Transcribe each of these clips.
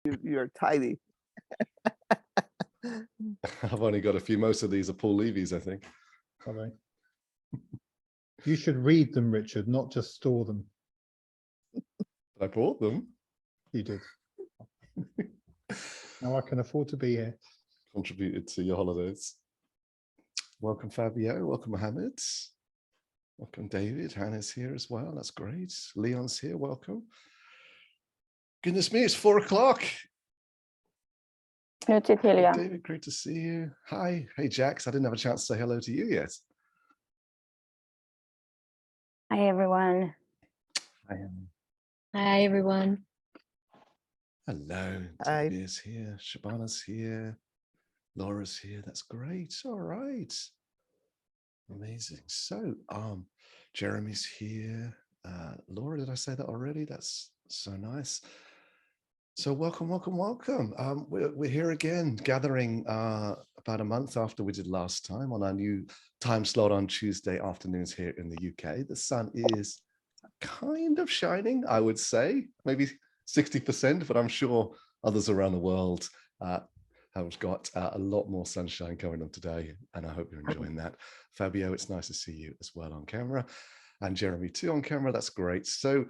You're tiny. I've only got a few. Most of these are Paul Levy's, I think. Are they? You should read them, Richard, not just store them. I bought them. You did. Now I can afford to be here. Contributed to your holidays. Welcome, Fabio. Welcome, Mohammed. Welcome, David. Hanne's here as well. That's great. Leon's here. Welcome. Goodness me, it's 4 o'clock. Nuutinen. David, great to see you. Hi. Hey, Jax. I didn't have a chance to say hello to you yet. Hi, everyone. Hi, Hanne. Hi, everyone. Hello. Hi. Tobia's here. Shabana's here. Laura's here. That's great. All right. Amazing. So, Jeremy's here. Laura, did I say that already? That's so nice. So welcome. We're here again, gathering about a month after we did last time on our new time slot on Tuesday afternoons here in the UK. The sun is kind of shining, I would say, maybe 60%, but I'm sure others around the world have got a lot more sunshine coming on today, and I hope you're enjoying that. Fabio, it's nice to see you as well on camera, and Jeremy too on camera. That's great. So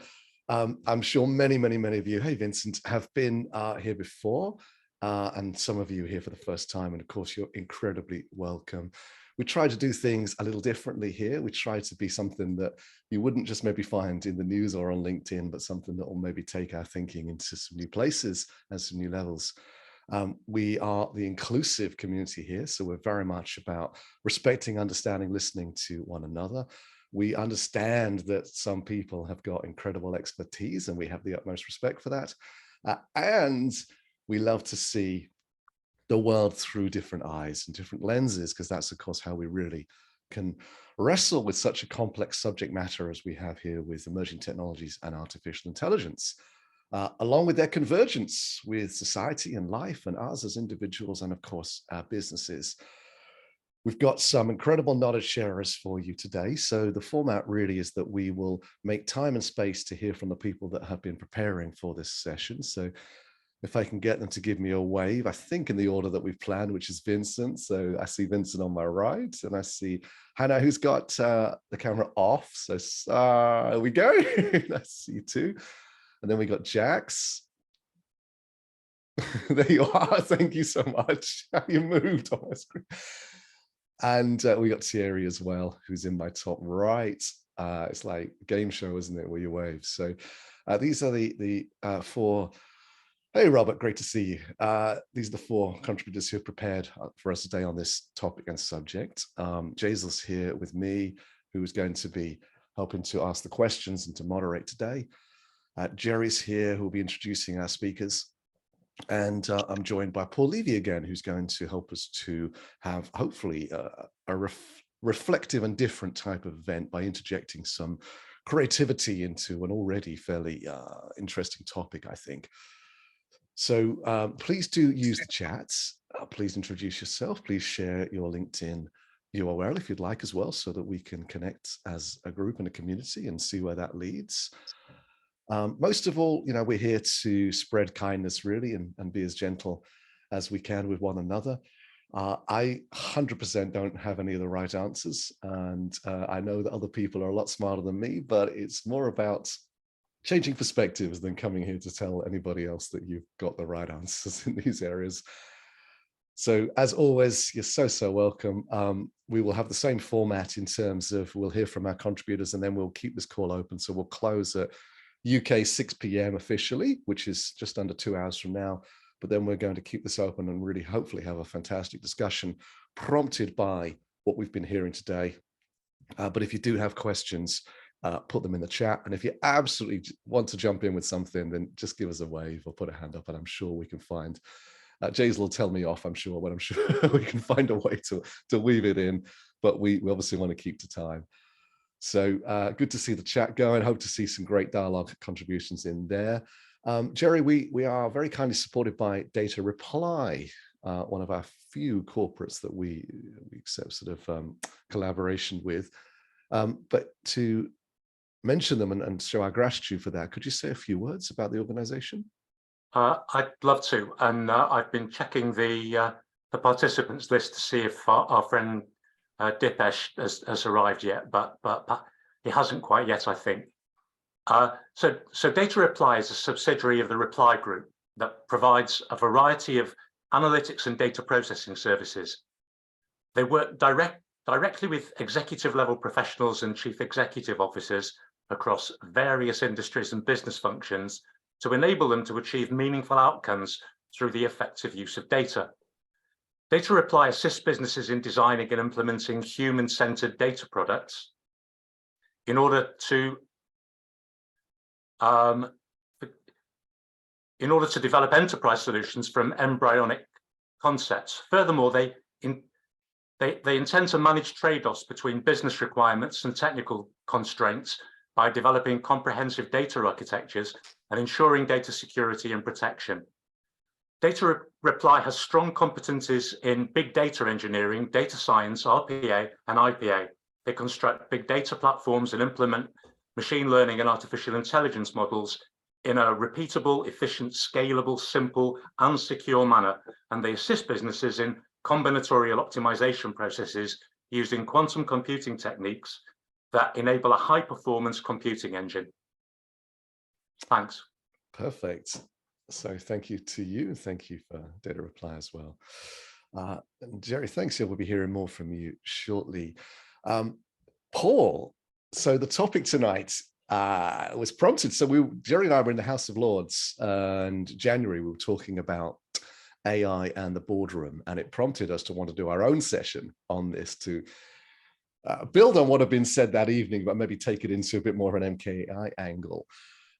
I'm sure many of you, hey Vincent, have been here before, and some of you are here for the first time, and of course you're incredibly welcome. We try to do things a little differently here. We try to be something that you wouldn't just maybe find in the news or on LinkedIn, but something that will maybe take our thinking into some new places and some new levels. We are the inclusive community here, so we're very much about respecting, understanding, listening to one another. We understand that some people have got incredible expertise, and we have the utmost respect for that. And we love to see the world through different eyes and different lenses, because that's, of course, how we really can wrestle with such a complex subject matter as we have here with emerging technologies and artificial intelligence. Along with their convergence with society and life and us as individuals, and of course our businesses. We've got some incredible knowledge sharers for you today. So the format really is that we will make time and space to hear from the people that have been preparing for this session. So if I can get them to give me a wave, I think in the order that we've planned, which is Vincent. So I see Vincent on my right, and I see Hanne, who's got the camera off. So there we go. I see you too. And then we got Jax. There you are. Thank you so much. You moved on my screen. And we got Thierry as well, who's in my top right. It's like a game show, isn't it, where you wave? So these are the four. Hey, Robert, great to see you. These are the four contributors who have prepared for us today on this topic and subject. Jazel's here with me, who is going to be helping to ask the questions and to moderate today. Jerry's here, who will be introducing our speakers. And I'm joined by Paul Levy again, who's going to help us to have, hopefully, a reflective and different type of event by interjecting some creativity into an already fairly interesting topic, I think. So please do use the chats. Please introduce yourself. Please share your LinkedIn URL if you'd like as well, so that we can connect as a group and a community and see where that leads. Most of all, you know, we're here to spread kindness really and be as gentle as we can with one another. I 100% don't have any of the right answers, and I know that other people are a lot smarter than me, but it's more about changing perspectives than coming here to tell anybody else that you've got the right answers in these areas. So as always, you're so welcome. We will have the same format in terms of we'll hear from our contributors, and then we'll keep this call open. So we'll close at UK 6 p.m. officially, which is just under 2 hours from now. But then we're going to keep this open and really hopefully have a fantastic discussion prompted by what we've been hearing today. But if you do have questions, put them in the chat. And if you absolutely want to jump in with something, then just give us a wave or put a hand up, and I'm sure we can find, Jays will tell me off, I'm sure, but I'm sure we can find a way to weave it in. But we obviously want to keep to time. So good to see the chat going. Hope to see some great dialogue contributions in there. Jerry, we are very kindly supported by Data Reply, one of our few corporates that we accept sort of collaboration with. But to mention them and show our gratitude for that, could you say a few words about the organization? I'd love to, and I've been checking the participants list to see if our friend Dipesh has arrived yet, but he hasn't quite yet, I think. So Data Reply is a subsidiary of the Reply Group that provides a variety of analytics and data processing services. They work directly with executive level professionals and chief executive officers across various industries and business functions to enable them to achieve meaningful outcomes through the effective use of data. Data Reply assists businesses in designing and implementing human-centered data products in order to develop enterprise solutions from embryonic concepts. Furthermore, they intend to manage trade-offs between business requirements and technical constraints by developing comprehensive data architectures and ensuring data security and protection. Data Reply has strong competencies in big data engineering, data science, RPA, and IPA. They construct big data platforms and implement machine learning and artificial intelligence models in a repeatable, efficient, scalable, simple, and secure manner. And they assist businesses in combinatorial optimization processes using quantum computing techniques that enable a high-performance computing engine. Thanks. Perfect. So thank you to you. Thank you for Data Reply as well. And Jerry, thanks. We'll be hearing more from you shortly. Paul, so the topic tonight was prompted. So Jerry and I were in the House of Lords, and January we were talking about AI and the boardroom, and it prompted us to want to do our own session on this to build on what had been said that evening, but maybe take it into a bit more of an MKAI angle.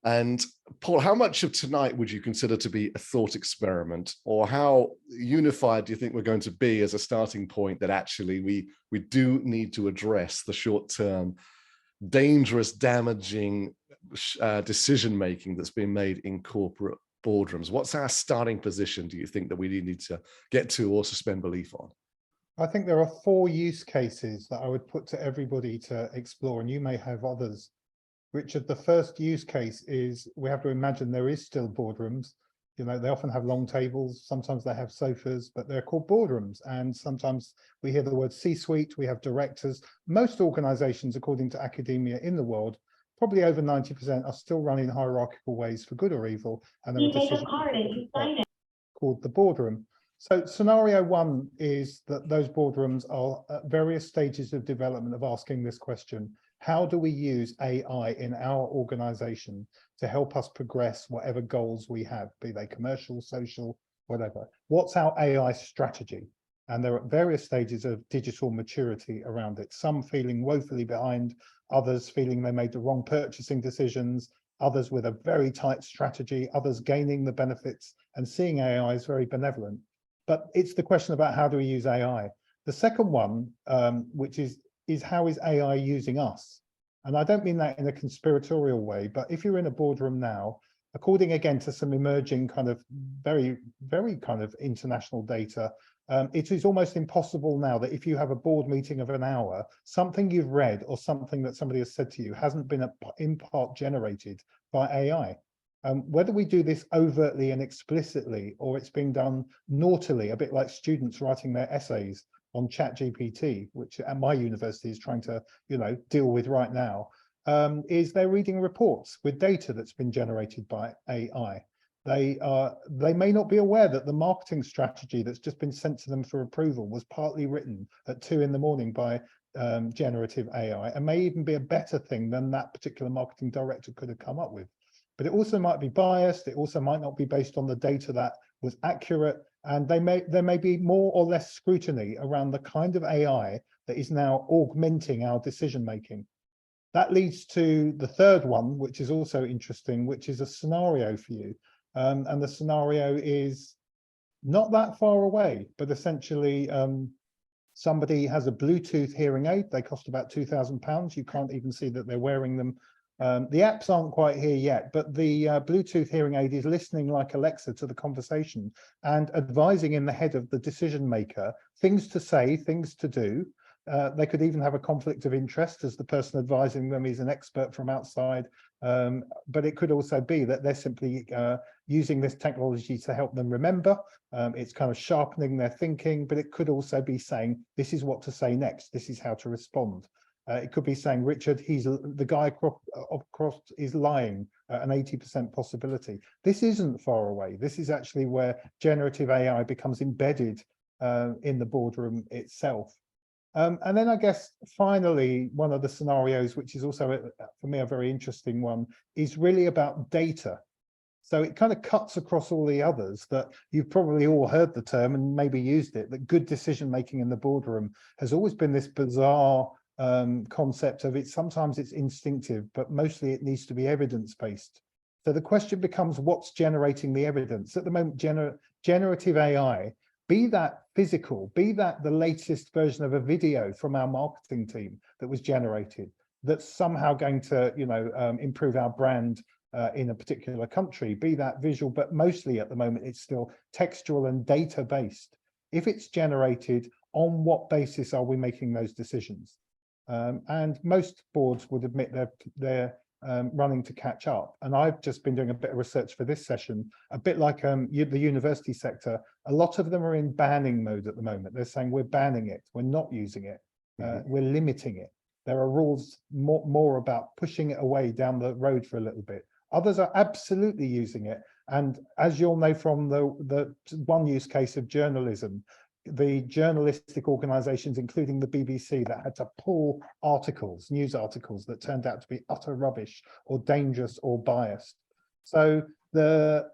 And Paul, how much of tonight would you consider to be a thought experiment, or how unified do you think we're going to be as a starting point that actually we do need to address the short-term, dangerous, damaging decision-making that's been made in corporate boardrooms? What's our starting position, do you think, that we need to get to or suspend belief on? I think there are 4 use cases that I would put to everybody to explore, and you may have others. Richard, the first use case is we have to imagine there is still boardrooms. You know, they often have long tables, sometimes they have sofas, but they're called boardrooms. And sometimes we hear the word C-suite, we have directors. Most organizations, according to academia in the world, probably over 90% are still running hierarchical ways for good or evil. And there are decisions called the boardroom. So scenario 1 is that those boardrooms are at various stages of development of asking this question: how do we use AI in our organization to help us progress whatever goals we have, be they commercial, social, whatever? What's our AI strategy? And there are various stages of digital maturity around it. Some feeling woefully behind, others feeling they made the wrong purchasing decisions, others with a very tight strategy, others gaining the benefits and seeing AI as very benevolent. But it's the question about how do we use AI? The second one, which is how is AI using us? And I don't mean that in a conspiratorial way, but if you're in a boardroom now, according again to some emerging kind of very kind of international data, it is almost impossible now that if you have a board meeting of an hour, something you've read or something that somebody has said to you hasn't been in part generated by AI. Whether we do this overtly and explicitly, or it's being done naughtily, a bit like students writing their essays on ChatGPT, which at my university is trying to, deal with right now, is they're reading reports with data that's been generated by AI. They may not be aware that the marketing strategy that's just been sent to them for approval was partly written at 2 in the morning by generative AI, and may even be a better thing than that particular marketing director could have come up with. But it also might be biased. It also might not be based on the data that was accurate. And there may be more or less scrutiny around the kind of AI that is now augmenting our decision making. That leads to the third one, which is also interesting, which is a scenario for you. And the scenario is not that far away, but essentially somebody has a Bluetooth hearing aid. They cost about £2,000. You can't even see that they're wearing them. The apps aren't quite here yet, but the Bluetooth hearing aid is listening like Alexa to the conversation and advising in the head of the decision maker things to say, things to do. They could even have a conflict of interest, as the person advising them is an expert from outside But it could also be that they're simply using this technology to help them remember. It's kind of sharpening their thinking, but it could also be saying, this is what to say next. This is how to respond. It could be saying, Richard, the guy across is lying, an 80% possibility. This isn't far away. This is actually where generative AI becomes embedded in the boardroom itself. And then I guess finally, one of the scenarios, which is also for me a very interesting one, is really about data. So it kind of cuts across all the others that you've probably all heard the term and maybe used it, that good decision making in the boardroom has always been this bizarre concept of it. Sometimes it's instinctive, but mostly it needs to be evidence-based. So the question becomes, what's generating the evidence? At the moment, generative AI, be that physical, be that the latest version of a video from our marketing team that was generated, that's somehow going to, improve our brand in a particular country, be that visual, but mostly at the moment, it's still textual and data-based. If it's generated, on what basis are we making those decisions? And most boards would admit they're running to catch up. And I've just been doing a bit of research for this session, a bit like the university sector. A lot of them are in banning mode at the moment. They're saying we're banning it, we're not using it, we're limiting it. There are rules more about pushing it away down the road for a little bit. Others are absolutely using it. And as you'll know from the one use case of journalism, the journalistic organizations, including the BBC, that had to pull articles, news articles that turned out to be utter rubbish or dangerous or biased. So the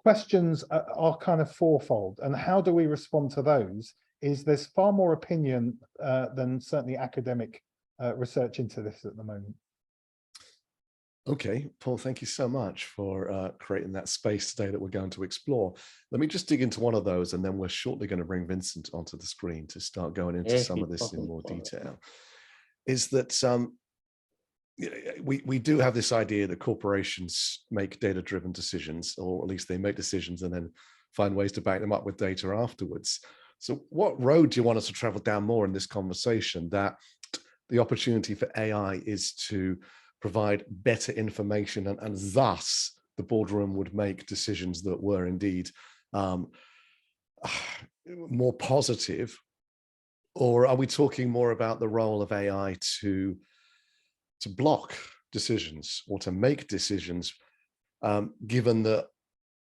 questions are kind of fourfold, and how do we respond to those is there's far more opinion than certainly academic research into this at the moment. Okay, Paul, thank you so much for creating that space today that we're going to explore. Let me just dig into one of those, and then we're shortly going to bring Vincent onto the screen to start going into some of this in more detail. Is that we do have this idea that corporations make data-driven decisions, or at least they make decisions and then find ways to back them up with data afterwards. So what road do you want us to travel down more in this conversation, that the opportunity for AI is to provide better information, and thus the boardroom would make decisions that were indeed more positive? Or are we talking more about the role of AI to block decisions or to make decisions, given that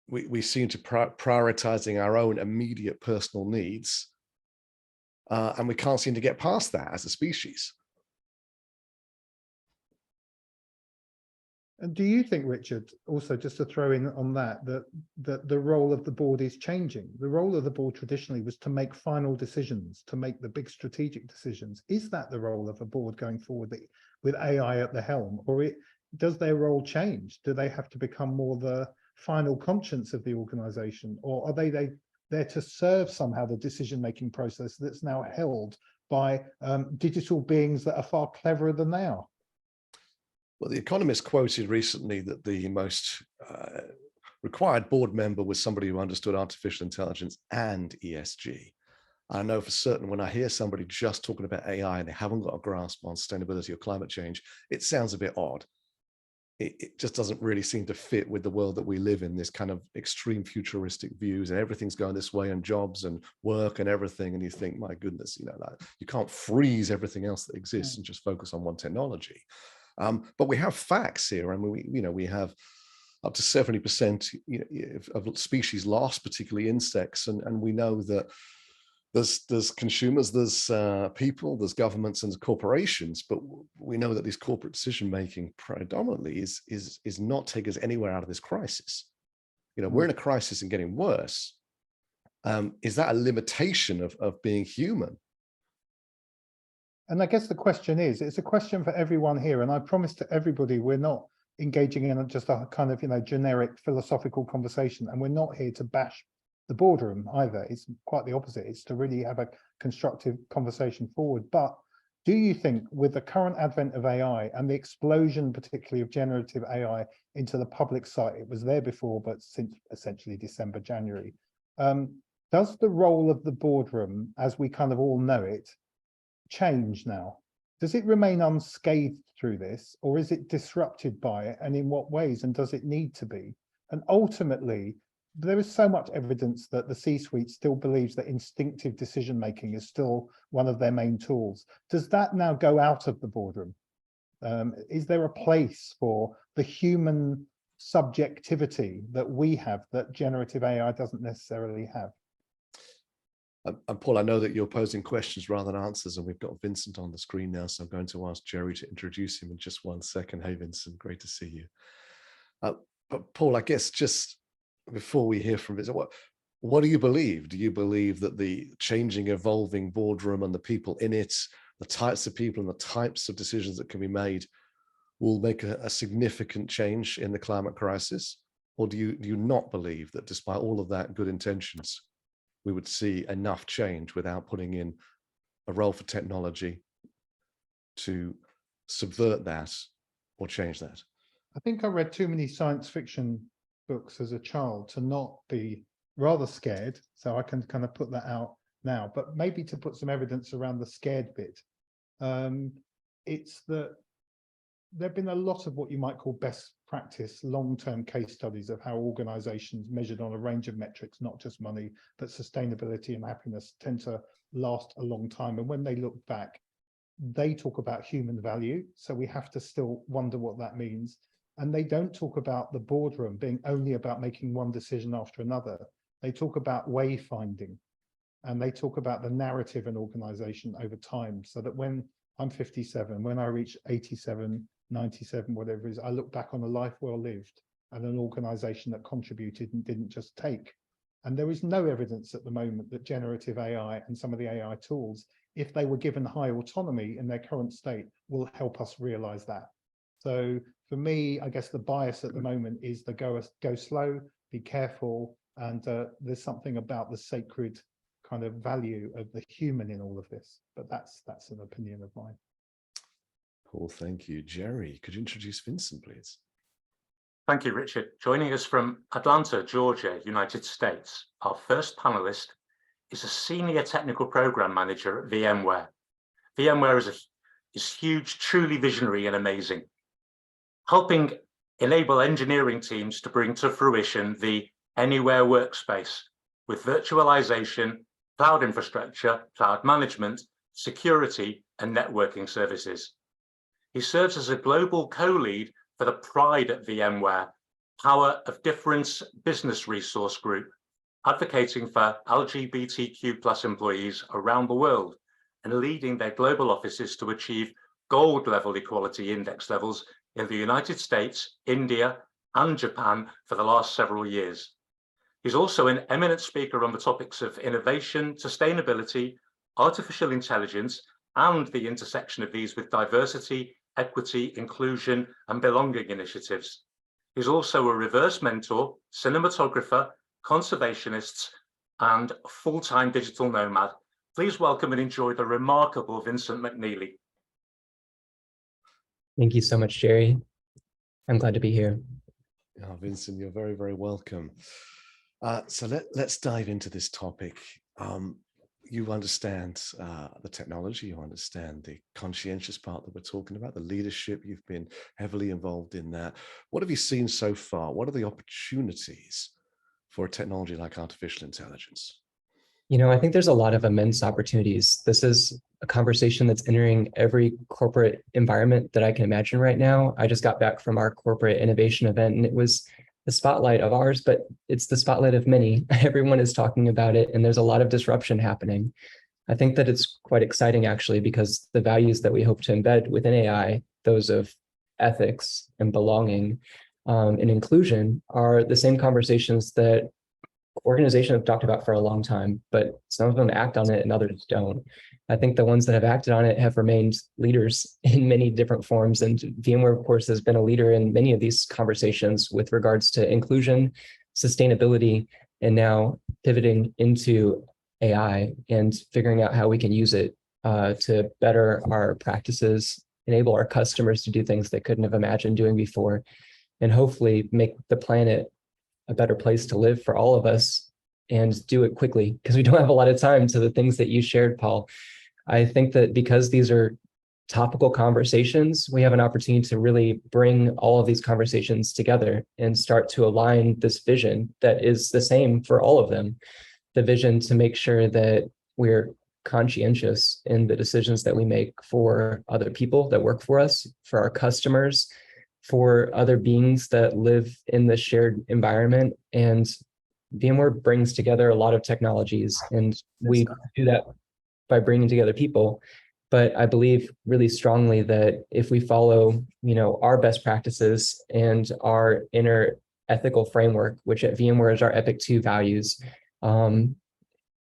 we seem to prioritizing our own immediate personal needs, and we can't seem to get past that as a species? And do you think, Richard, also just to throw in on that the role of the board is changing? The role of the board traditionally was to make final decisions, to make the big strategic decisions. Is that the role of a board going forward with AI at the helm, or does their role change? Do they have to become more the final conscience of the organization, or are they there to serve somehow the decision-making process that's now held by digital beings that are far cleverer than they are? Well, The Economist quoted recently that the most required board member was somebody who understood artificial intelligence and ESG. I know for certain when I hear somebody just talking about AI and they haven't got a grasp on sustainability or climate change, it sounds a bit odd. It just doesn't really seem to fit with the world that we live in, this kind of extreme futuristic views, and everything's going this way, and jobs and work and everything. And you think, my goodness, that you can't freeze everything else that exists and just focus on one technology. But we have facts here, and we have up to 70% of species lost, particularly insects, and we know that there's consumers, there's people, there's governments, and corporations, but we know that this corporate decision making predominantly is not taking us anywhere out of this crisis. We're in a crisis and getting worse. Is that a limitation of being human? And I guess the question is, it's a question for everyone here. And I promise to everybody, we're not engaging in just a kind of, generic philosophical conversation. And we're not here to bash the boardroom either. It's quite the opposite. It's to really have a constructive conversation forward. But do you think with the current advent of AI and the explosion, particularly of generative AI into the public site, it was there before, but since essentially December, January, does the role of the boardroom, as we kind of all know it, change now? does it remain unscathed through this, or is it disrupted by it, and in what ways, and does it need to be? And ultimately, there is so much evidence that the C-suite still believes that instinctive decision-making is still one of their main tools. Does that now go out of the boardroom? Is there a place for the human subjectivity that we have that generative AI doesn't necessarily have? And Paul, I know that you're posing questions rather than answers, and we've got Vincent on the screen now, so I'm going to ask Jerry to introduce him in just 1 second. Hey, Vincent, great to see you. But Paul, I guess just before we hear from Vincent, what do you believe? Do you believe that the changing, evolving boardroom and the people in it, the types of people and the types of decisions that can be made will make a significant change in the climate crisis? Or do you not believe that despite all of that good intentions, we would see enough change without putting in a role for technology to subvert that or change that? I think I read too many science fiction books as a child to not be rather scared. So I can kind of put that out now, but maybe to put some evidence around the scared bit. It's that there've been a lot of what you might call best practice, long-term case studies of how organizations measured on a range of metrics, not just money, but sustainability and happiness, tend to last a long time. And when they look back, they talk about human value. So we have to still wonder what that means. And they don't talk about the boardroom being only about making one decision after another. They talk about wayfinding, and they talk about the narrative in organization over time, so that when I'm 57, when I reach 87, 97, whatever it is, I look back on a life well lived and an organization that contributed and didn't just take. And there is no evidence at the moment that generative AI and some of the AI tools, if they were given high autonomy in their current state, will help us realize that. So for me, I guess the bias at the moment is the go slow, be careful, and there's something about the sacred kind of value of the human in all of this. But that's an opinion of mine. Paul, thank you. Jerry, could you introduce Vincent, please? Thank you, Richard. Joining us from Atlanta, Georgia, United States, our first panelist is a senior technical program manager at VMware. VMware is huge, truly visionary and amazing, helping enable engineering teams to bring to fruition the anywhere workspace with virtualization, cloud infrastructure, cloud management, security, and networking services. He serves as a global co-lead for the Pride at VMware, Power of Difference business resource group, advocating for LGBTQ+ employees around the world and leading their global offices to achieve gold level equality index levels in the United States, India, and Japan for the last several years. He's also an eminent speaker on the topics of innovation, sustainability, artificial intelligence, and the intersection of these with diversity, equity, inclusion, and belonging initiatives. He's also a reverse mentor, cinematographer, conservationist, and full-time digital nomad. Please welcome and enjoy the remarkable Vincent McNeeley. Thank you so much, Jerry. I'm glad to be here. Oh, Vincent, you're very, very welcome. So let's dive into this topic. You understand the technology, you understand the conscientious part that we're talking about, the leadership, you've been heavily involved in that. What have you seen so far? What are the opportunities for a technology like artificial intelligence? You know, I think there's a lot of immense opportunities. This is a conversation that's entering every corporate environment that I can imagine right now. I just got back from our corporate innovation event, and it was the spotlight of ours, but it's the spotlight of many. Everyone is talking about it, and there's a lot of disruption happening. I think that it's quite exciting, actually, because the values that we hope to embed within AI, those of ethics and belonging and inclusion, are the same conversations that organizations have talked about for a long time, but some of them act on it and others don't. I think the ones that have acted on it have remained leaders in many different forms. And VMware, of course, has been a leader in many of these conversations with regards to inclusion, sustainability, and now pivoting into AI and figuring out how we can use it to better our practices, enable our customers to do things they couldn't have imagined doing before, and hopefully make the planet a better place to live for all of us, and do it quickly because we don't have a lot of time. To the things that you shared, Paul, I think that because these are topical conversations, we have an opportunity to really bring all of these conversations together and start to align this vision that is the same for all of them. The vision to make sure that we're conscientious in the decisions that we make for other people that work for us, for our customers, for other beings that live in the shared environment. And VMware brings together a lot of technologies, and we do that by bringing together people. But I believe really strongly that if we follow, our best practices and our inner ethical framework, which at VMware is our Epic 2 values,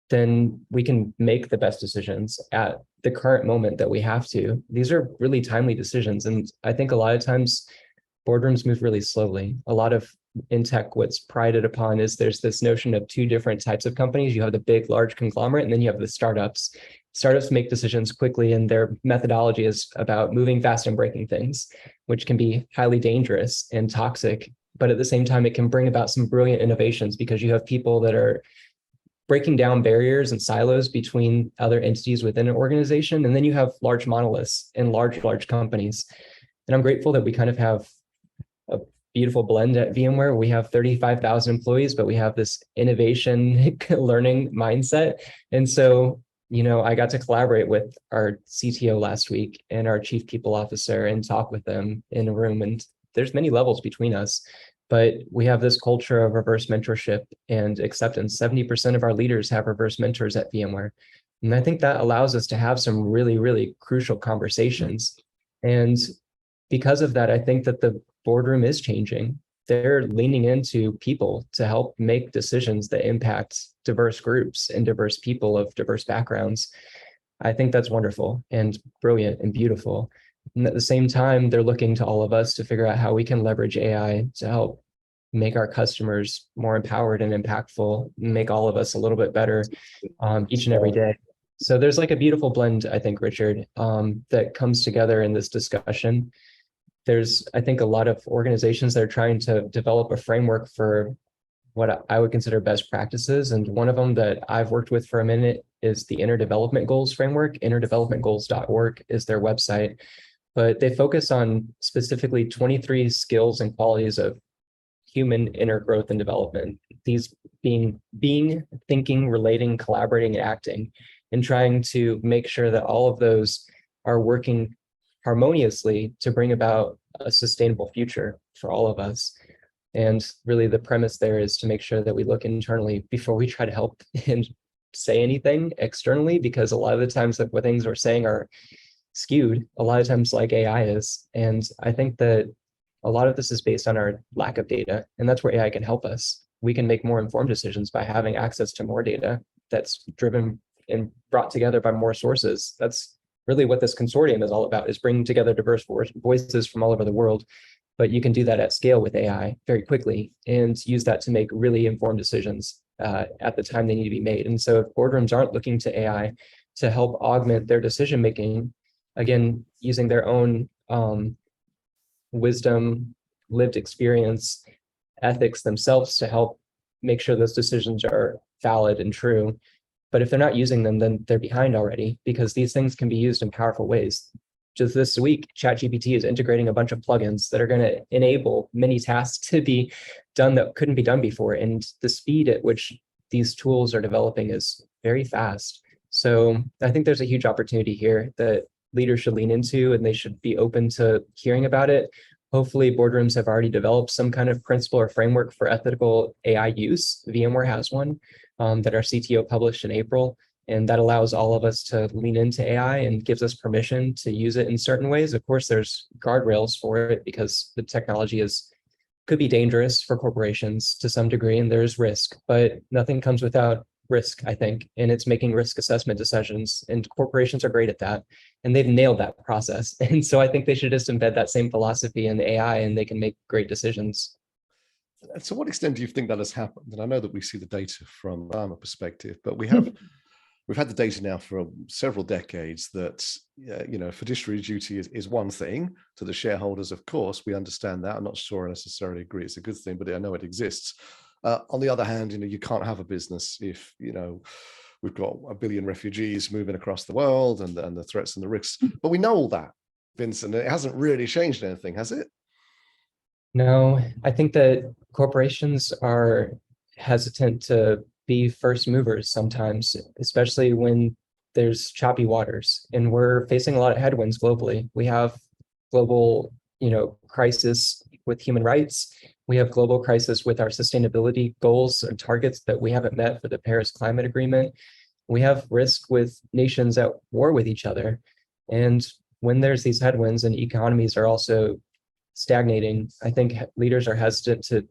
then we can make the best decisions at the current moment that we have to. These are really timely decisions. And I think a lot of times boardrooms move really slowly. A lot of in tech, what's prided upon is there's this notion of two different types of companies. You have the big, large conglomerate, and then you have the startups. Startups make decisions quickly, and their methodology is about moving fast and breaking things, which can be highly dangerous and toxic. But at the same time, it can bring about some brilliant innovations because you have people that are breaking down barriers and silos between other entities within an organization. And then you have large monoliths and large companies. And I'm grateful that we kind of have a beautiful blend at VMware. We have 35,000 employees, but we have this innovation learning mindset. And so, I got to collaborate with our CTO last week and our chief people officer and talk with them in a room. And there's many levels between us, but we have this culture of reverse mentorship and acceptance. 70% of our leaders have reverse mentors at VMware. And I think that allows us to have some really, really crucial conversations. And because of that, I think that the boardroom is changing. They're leaning into people to help make decisions that impact diverse groups and diverse people of diverse backgrounds. I think that's wonderful and brilliant and beautiful. And at the same time, they're looking to all of us to figure out how we can leverage AI to help make our customers more empowered and impactful, make all of us a little bit better each and every day. So there's like a beautiful blend, I think, Richard, that comes together in this discussion. There's, I think, a lot of organizations that are trying to develop a framework for what I would consider best practices. And one of them that I've worked with for a minute is the Inner Development Goals framework. Innerdevelopmentgoals.org is their website. But they focus on specifically 23 skills and qualities of human inner growth and development. These being, thinking, relating, collaborating, and acting, and trying to make sure that all of those are working harmoniously to bring about a sustainable future for all of us. And really the premise there is to make sure that we look internally before we try to help and say anything externally, because a lot of the times that what things we're saying are skewed, a lot of times like AI is. And I think that a lot of this is based on our lack of data, and that's where AI can help us. We can make more informed decisions by having access to more data that's driven and brought together by more sources. That's really what this consortium is all about, is bringing together diverse voices from all over the world. But you can do that at scale with AI very quickly and use that to make really informed decisions at the time they need to be made. And so if boardrooms aren't looking to AI to help augment their decision-making, again, using their own wisdom, lived experience, ethics themselves to help make sure those decisions are valid and true. But if they're not using them, then they're behind already, because these things can be used in powerful ways. Just this week, ChatGPT is integrating a bunch of plugins that are going to enable many tasks to be done that couldn't be done before. And the speed at which these tools are developing is very fast. So I think there's a huge opportunity here that leaders should lean into, and they should be open to hearing about it. Hopefully, boardrooms have already developed some kind of principle or framework for ethical AI use. VMware has one that our CTO published in April, and that allows all of us to lean into AI and gives us permission to use it in certain ways. Of course, there's guardrails for it because the technology could be dangerous for corporations to some degree, and there's risk, but nothing comes without risk, I think, and it's making risk assessment decisions, and corporations are great at that, and they've nailed that process. And so I think they should just embed that same philosophy in the AI, and they can make great decisions. To what extent do you think that has happened? And I know that we see the data from a perspective, but we've had the data now for several decades that, fiduciary duty is one thing to the shareholders. Of course, we understand that. I'm not sure I necessarily agree it's a good thing, but I know it exists. On the other hand, you can't have a business if, we've got 1 billion refugees moving across the world, and the threats and the risks. But we know all that, Vincent. It hasn't really changed anything, has it? No, I think that corporations are hesitant to be first movers sometimes, especially when there's choppy waters, and we're facing a lot of headwinds globally. We have global, crisis with human rights. We have global crisis with our sustainability goals and targets that we haven't met for the Paris Climate Agreement. We have risk with nations at war with each other. And when there's these headwinds and economies are also stagnating, I think leaders are hesitant to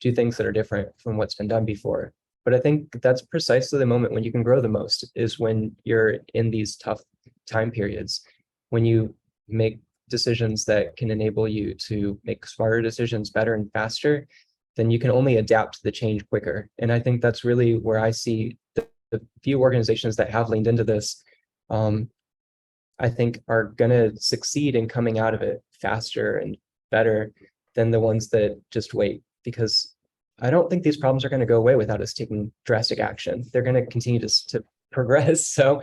do things that are different from what's been done before. But I think that's precisely the moment when you can grow the most, is when you're in these tough time periods, when you make decisions that can enable you to make smarter decisions better and faster, then you can only adapt to the change quicker. And I think that's really where I see the few organizations that have leaned into this, I think are going to succeed in coming out of it faster and better than the ones that just wait, because I don't think these problems are going to go away without us taking drastic action. They're going to continue to progress. So,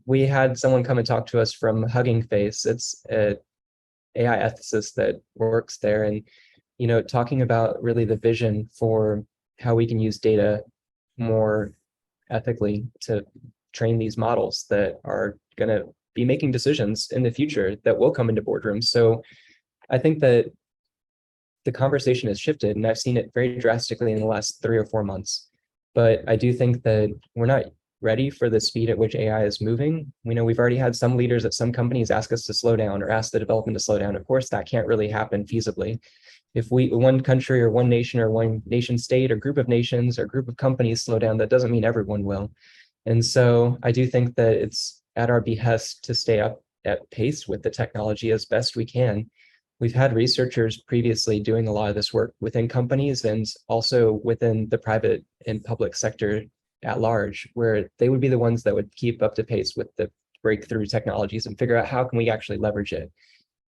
we had someone come and talk to us from Hugging Face. It's an AI ethicist that works there, and talking about really the vision for how we can use data more ethically to train these models that are going to be making decisions in the future that will come into boardrooms. So I think that the conversation has shifted, and I've seen it very drastically in the last 3 or 4 months. But I do think that we're not ready for the speed at which AI is moving. We've already had some leaders at some companies ask us to slow down or ask the development to slow down. Of course, that can't really happen feasibly. If one country or one nation or one nation state or group of nations or group of companies slow down, that doesn't mean everyone will. And so I do think that it's at our behest to stay up at pace with the technology as best we can. We've had researchers previously doing a lot of this work within companies and also within the private and public sector at large, where they would be the ones that would keep up to pace with the breakthrough technologies and figure out how can we actually leverage it.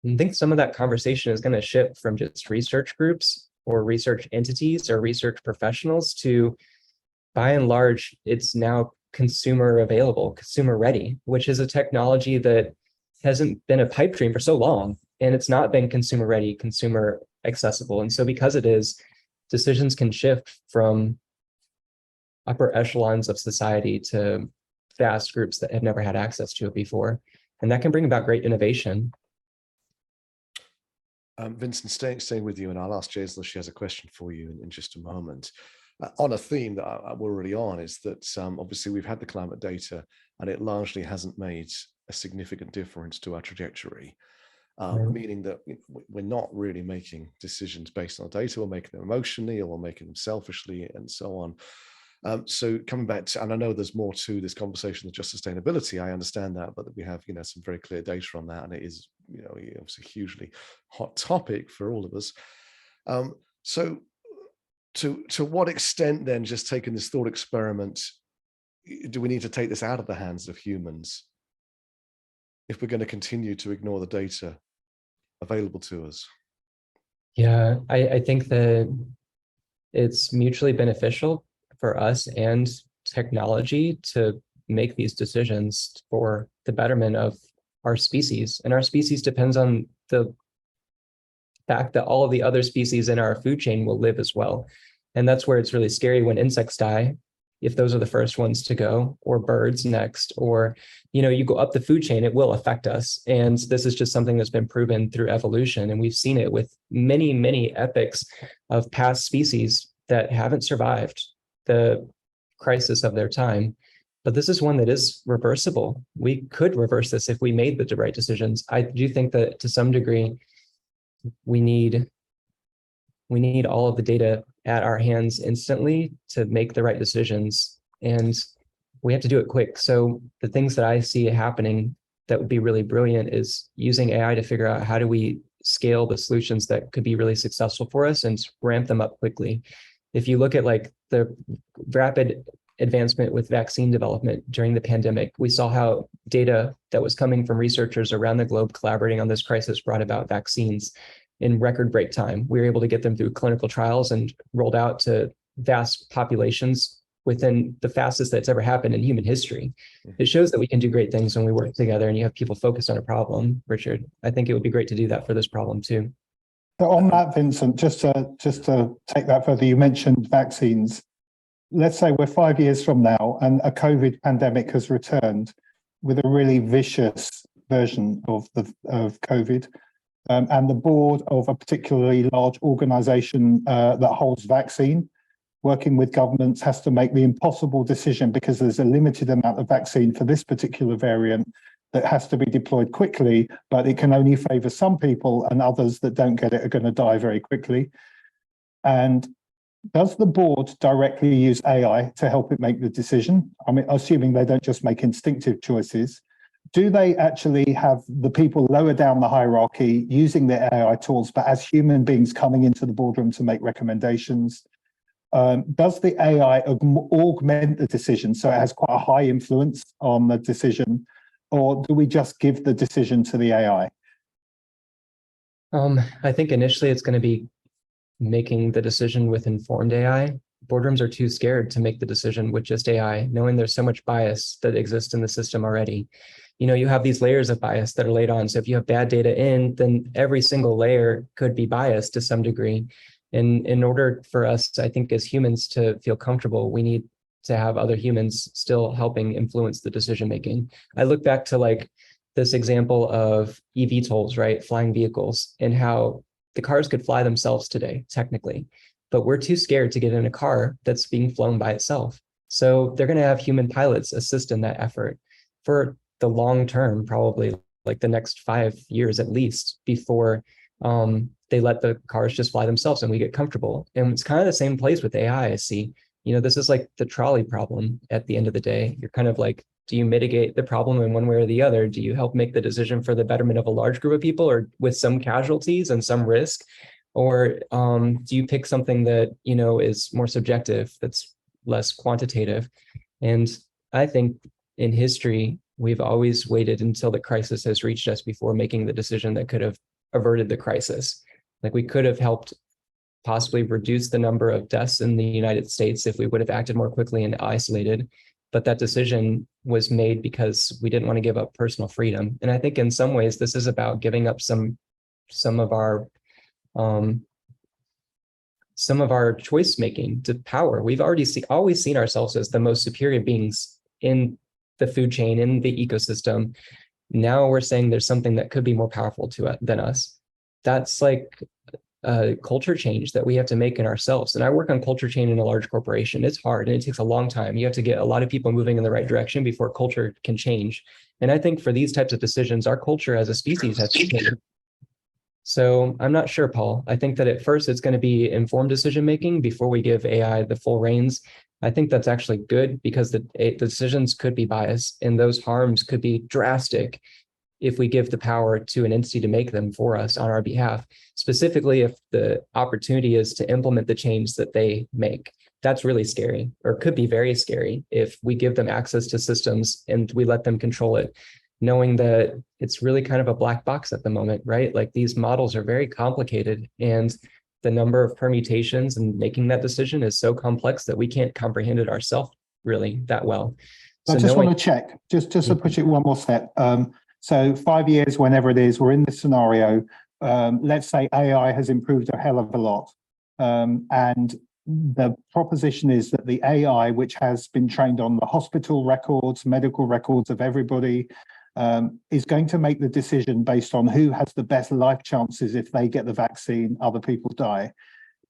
And I think some of that conversation is going to shift from just research groups or research entities or research professionals to, by and large, it's now consumer available, consumer ready, which is a technology that hasn't been a pipe dream for so long, and it's not been consumer ready, consumer accessible. And so because it is, decisions can shift from upper echelons of society to vast groups that have never had access to it before. And that can bring about great innovation. Vincent, staying with you, and I'll ask Jaisla, she has a question for you in just a moment. On a theme that we're already on, is that obviously we've had the climate data, and it largely hasn't made a significant difference to our trajectory, meaning that we're not really making decisions based on data. We're making them emotionally, or we're making them selfishly, and so on. So coming back to, and I know there's more to this conversation than just sustainability, I understand that, but we have, some very clear data on that, and it is, obviously a hugely hot topic for all of us. So to what extent then, just taking this thought experiment, do we need to take this out of the hands of humans if we're going to continue to ignore the data available to us? Yeah, I think that it's mutually beneficial for us and technology to make these decisions for the betterment of our species. And our species depends on the fact that all of the other species in our food chain will live as well. And that's where it's really scary when insects die, if those are the first ones to go, or birds next, or, you go up the food chain, it will affect us. And this is just something that's been proven through evolution. And we've seen it with many, many epochs of past species that haven't survived the crisis of their time. But this is one that is reversible. We could reverse this if we made the right decisions. I do think that to some degree, we need all of the data at our hands instantly to make the right decisions. And we have to do it quick. So the things that I see happening that would be really brilliant is using AI to figure out how do we scale the solutions that could be really successful for us and ramp them up quickly. If you look at like the rapid advancement with vaccine development during the pandemic, we saw how data that was coming from researchers around the globe collaborating on this crisis brought about vaccines in record break time. We were able to get them through clinical trials and rolled out to vast populations within the fastest that's ever happened in human history. It shows that we can do great things when we work together and you have people focused on a problem, Richard. I think it would be great to do that for this problem too. So on that, Vincent, just to take that further, you mentioned vaccines. Let's say we're 5 years from now and a COVID pandemic has returned with a really vicious version of COVID. And the board of a particularly large organization that holds vaccine, working with governments, has to make the impossible decision because there's a limited amount of vaccine for this particular variant that has to be deployed quickly, but it can only favor some people and others that don't get it are going to die very quickly. And does the board directly use AI to help it make the decision? I mean, assuming they don't just make instinctive choices. Do they actually have the people lower down the hierarchy using their AI tools, but as human beings coming into the boardroom to make recommendations? Does the AI augment the decision so it has quite a high influence on the decision, or do we just give the decision to the AI? I think initially it's going to be making the decision with informed AI. Boardrooms are too scared to make the decision with just AI, knowing there's so much bias that exists in the system already. You have these layers of bias that are laid on. So if you have bad data in, then every single layer could be biased to some degree. And in order for us, I think, as humans to feel comfortable, we need to have other humans still helping influence the decision making. I look back to like this example of eVTOLs, right? Flying vehicles, and how the cars could fly themselves today, technically, but we're too scared to get in a car that's being flown by itself. So they're going to have human pilots assist in that effort for the long term, probably like the next 5 years at least, before they let the cars just fly themselves and we get comfortable. And it's kind of the same place with AI, I see. This is like the trolley problem at the end of the day. You're kind of like, do you mitigate the problem in one way or the other? Do you help make the decision for the betterment of a large group of people, or with some casualties and some risk? Or do you pick something that, is more subjective, that's less quantitative? And I think in history, we've always waited until the crisis has reached us before making the decision that could have averted the crisis. Like, we could have helped possibly reduce the number of deaths in the United States if we would have acted more quickly and isolated. But that decision was made because we didn't want to give up personal freedom. And I think in some ways, this is about giving up some of our choice making to power. We've already always seen ourselves as the most superior beings in the food chain, in the ecosystem. Now we're saying there's something that could be more powerful than us. That's like a culture change that we have to make in ourselves. And I work on culture change in a large corporation. It's hard and it takes a long time. You have to get a lot of people moving in the right direction before culture can change. And I think for these types of decisions, our culture as a species has to change. So I'm not sure, Paul. I think that at first it's going to be informed decision-making before we give AI the full reins. I think that's actually good because the decisions could be biased and those harms could be drastic if we give the power to an entity to make them for us on our behalf, specifically if the opportunity is to implement the change that they make. That's really scary, or could be very scary, if we give them access to systems and we let them control it, knowing that it's really kind of a black box at the moment, right? Like, these models are very complicated and the number of permutations and making that decision is so complex that we can't comprehend it ourselves really that well. So I just want to check, just to push it one more step. So 5 years, whenever it is, we're in this scenario. Let's say AI has improved a hell of a lot. And the proposition is that the AI, which has been trained on the hospital records, medical records of everybody, is going to make the decision based on who has the best life chances. If they get the vaccine, other people die.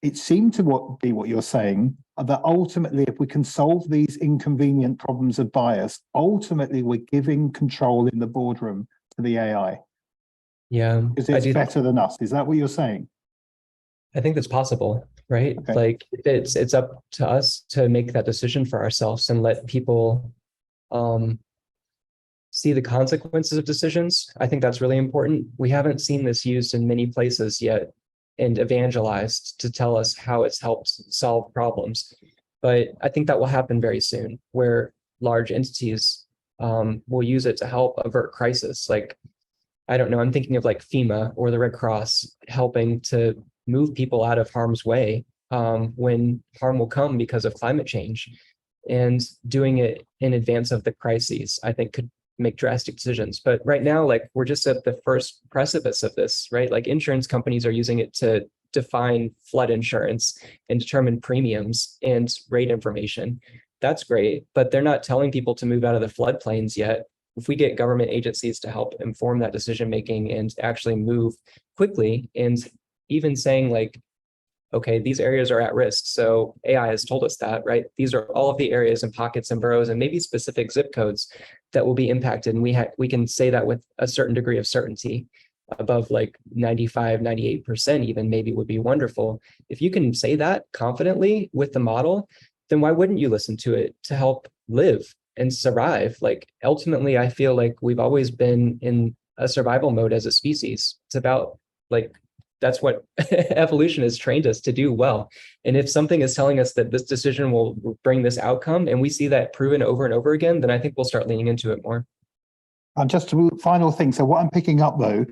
It seemed to be what you're saying, that ultimately, if we can solve these inconvenient problems of bias, ultimately we're giving control in the boardroom to the AI. Yeah, because it's better than us. Is that what you're saying? I think that's possible, right? Okay. Like, it's up to us to make that decision for ourselves and let people see the consequences of decisions. I think that's really important. We haven't seen this used in many places yet and evangelized to tell us how it's helped solve problems. But I think that will happen very soon, where large entities will use it to help avert crisis. Like, I don't know, I'm thinking of like FEMA or the Red Cross helping to move people out of harm's way when harm will come because of climate change. and doing it in advance of the crises, I think could make drastic decisions. But right now, like we're just at the first precipice of this, right? Like insurance companies are using it to define flood insurance and determine premiums and rate information. That's great, but they're not telling people to move out of the floodplains yet. If we get government agencies to help inform that decision making and actually move quickly, and even saying like, okay, these areas are at risk. So AI has told us that, right? These are all of the areas and pockets and boroughs and maybe specific zip codes that will be impacted. And we can say that with a certain degree of certainty, above like 95, 98% even maybe would be wonderful. If you can say that confidently with the model, then why wouldn't you listen to it to help live and survive? Like ultimately, I feel like we've always been in a survival mode as a species. It's about like, that's what evolution has trained us to do well. And if something is telling us that this decision will bring this outcome, and we see that proven over and over again, then I think we'll start leaning into it more. And just a final thing. So what I'm picking up though,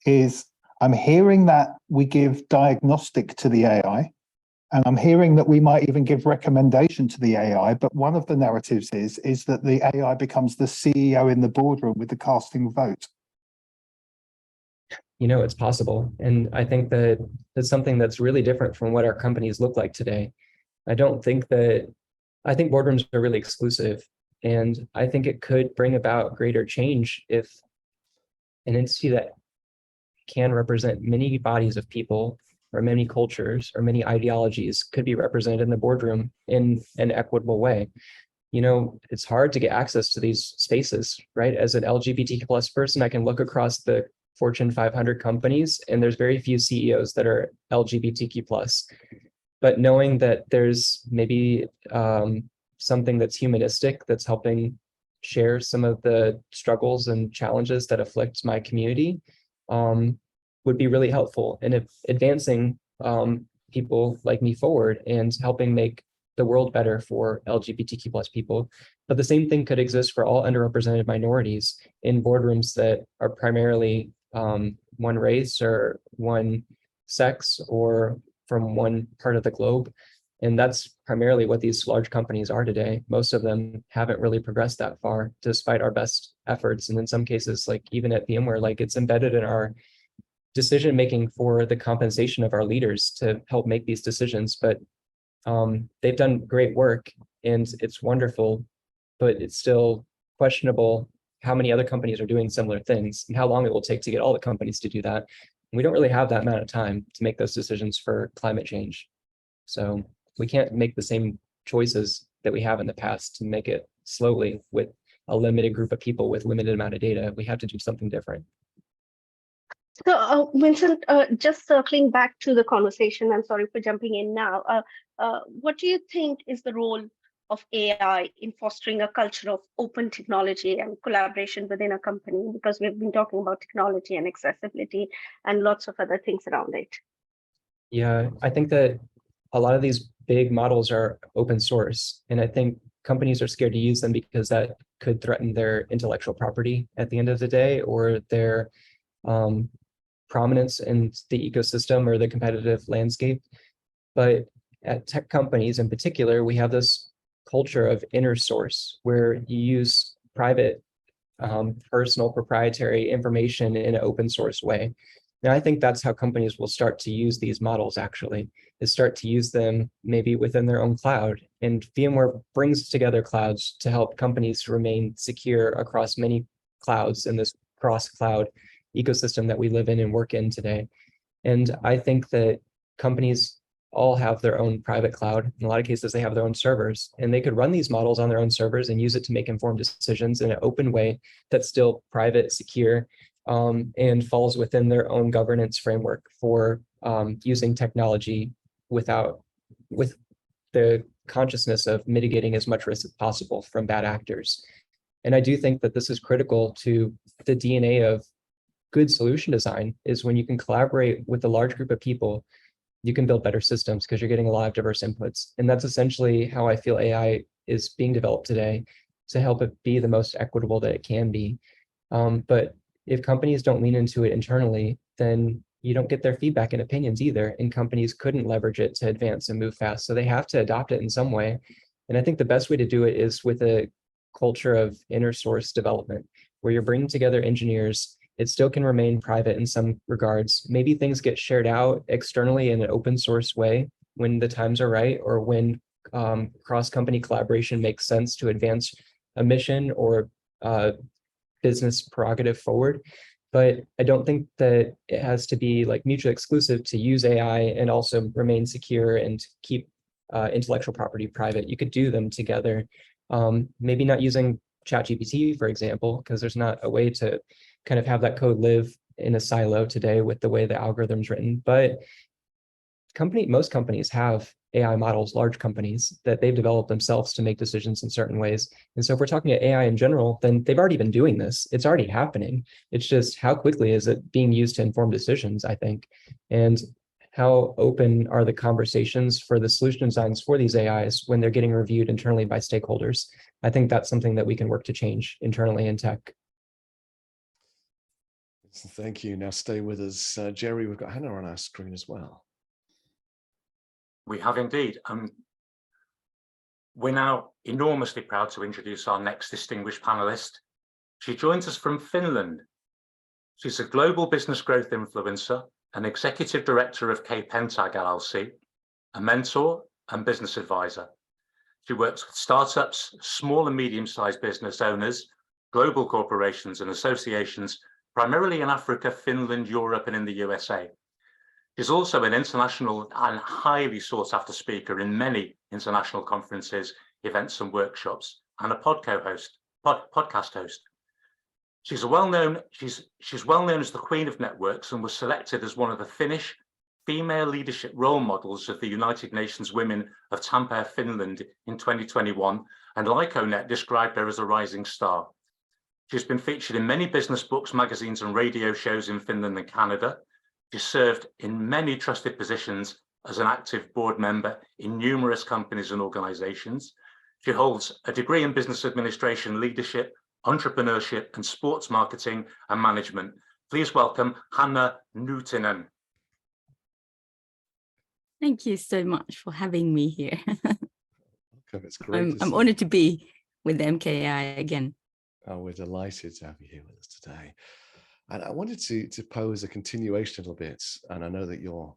is I'm hearing that we give diagnostic to the AI, and I'm hearing that we might even give recommendation to the AI. But one of the narratives is that the AI becomes the CEO in the boardroom with the casting vote. You know, it's possible. And I think that that's something that's really different from what our companies look like today. I think boardrooms are really exclusive. And I think it could bring about greater change if an entity that can represent many bodies of people or many cultures or many ideologies could be represented in the boardroom in an equitable way. You know, it's hard to get access to these spaces, right? As an LGBTQ plus person, I can look across the Fortune 500 companies, and there's very few CEOs that are LGBTQ plus. But knowing that there's maybe something that's humanistic, that's helping share some of the struggles and challenges that afflict my community, would be really helpful in advancing people like me forward and helping make the world better for LGBTQ plus people. But the same thing could exist for all underrepresented minorities in boardrooms that are primarily one race or one sex or from one part of the globe. And that's primarily what these large companies are today. Most of them haven't really progressed that far despite our best efforts. And in some cases, like even at VMware, like it's embedded in our decision making for the compensation of our leaders to help make these decisions. But they've done great work and it's wonderful, but it's still questionable how many other companies are doing similar things and how long it will take to get all the companies to do that. And we don't really have that amount of time to make those decisions for climate change. So we can't make the same choices that we have in the past to make it slowly with a limited group of people with limited amount of data. We have to do something different. So, Vincent, just circling back to the conversation, I'm sorry for jumping in now. What do you think is the role of AI in fostering a culture of open technology and collaboration within a company? Because we've been talking about technology and accessibility and lots of other things around it. Yeah, I think that a lot of these big models are open source, and I think companies are scared to use them because that could threaten their intellectual property at the end of the day, or their prominence in the ecosystem or the competitive landscape. But at tech companies in particular, we have this culture of inner source where you use private, personal, proprietary information in an open source way. And I think that's how companies will start to use these models actually, is start to use them maybe within their own cloud. And VMware brings together clouds to help companies remain secure across many clouds in this cross-cloud ecosystem that we live in and work in today. And I think that companies all have their own private cloud. In a lot of cases, they have their own servers, and they could run these models on their own servers and use it to make informed decisions in an open way that's still private, secure, and falls within their own governance framework for using technology with the consciousness of mitigating as much risk as possible from bad actors. And I do think that this is critical to the DNA of good solution design, is when you can collaborate with a large group of people, you can build better systems because you're getting a lot of diverse inputs. And that's essentially how I feel AI is being developed today, to help it be the most equitable that it can be. But if companies don't lean into it internally, then you don't get their feedback and opinions either. And companies couldn't leverage it to advance and move fast. So they have to adopt it in some way. And I think the best way to do it is with a culture of inner source development, where you're bringing together engineers. It still can remain private in some regards. Maybe things get shared out externally in an open source way when the times are right, or when cross-company collaboration makes sense to advance a mission or business prerogative forward. But I don't think that it has to be like mutually exclusive to use AI and also remain secure and keep intellectual property private. You could do them together. Maybe not using ChatGPT, for example, because there's not a way to kind of have that code live in a silo today with the way the algorithm's written. But most companies have AI models, large companies, that they've developed themselves to make decisions in certain ways. And so if we're talking about AI in general, then they've already been doing this. It's already happening. It's just how quickly is it being used to inform decisions, I think. And how open are the conversations for the solution designs for these AIs when they're getting reviewed internally by stakeholders? I think that's something that we can work to change internally in tech. Thank you. Now stay with us. Jerry, we've got Hanne on our screen as well. We have indeed. We're now enormously proud to introduce our next distinguished panelist. She joins us from Finland. She's a global business growth influencer, an executive director of K-Pentag LLC, a mentor and business advisor. She works with startups, small and medium-sized business owners, global corporations and associations, primarily in Africa, Finland, Europe, and in the USA. She's also an international and highly sought-after speaker in many international conferences, events, and workshops, and a podcast host. She's well known as the Queen of Networks and was selected as one of the Finnish female leadership role models of the United Nations Women of Tampere, Finland in 2021, and Lyconet described her as a rising star. She's been featured in many business books, magazines, and radio shows in Finland and Canada. She served in many trusted positions as an active board member in numerous companies and organizations. She holds a degree in business administration, leadership, entrepreneurship, and sports marketing and management. Please welcome Hanne Nuutinen. Thank you so much for having me here. Welcome. It's great. I'm honored to be with the MKAI again. Oh, we're delighted to have you here with us today. And I wanted to pose a continuation a little bit. And I know that you're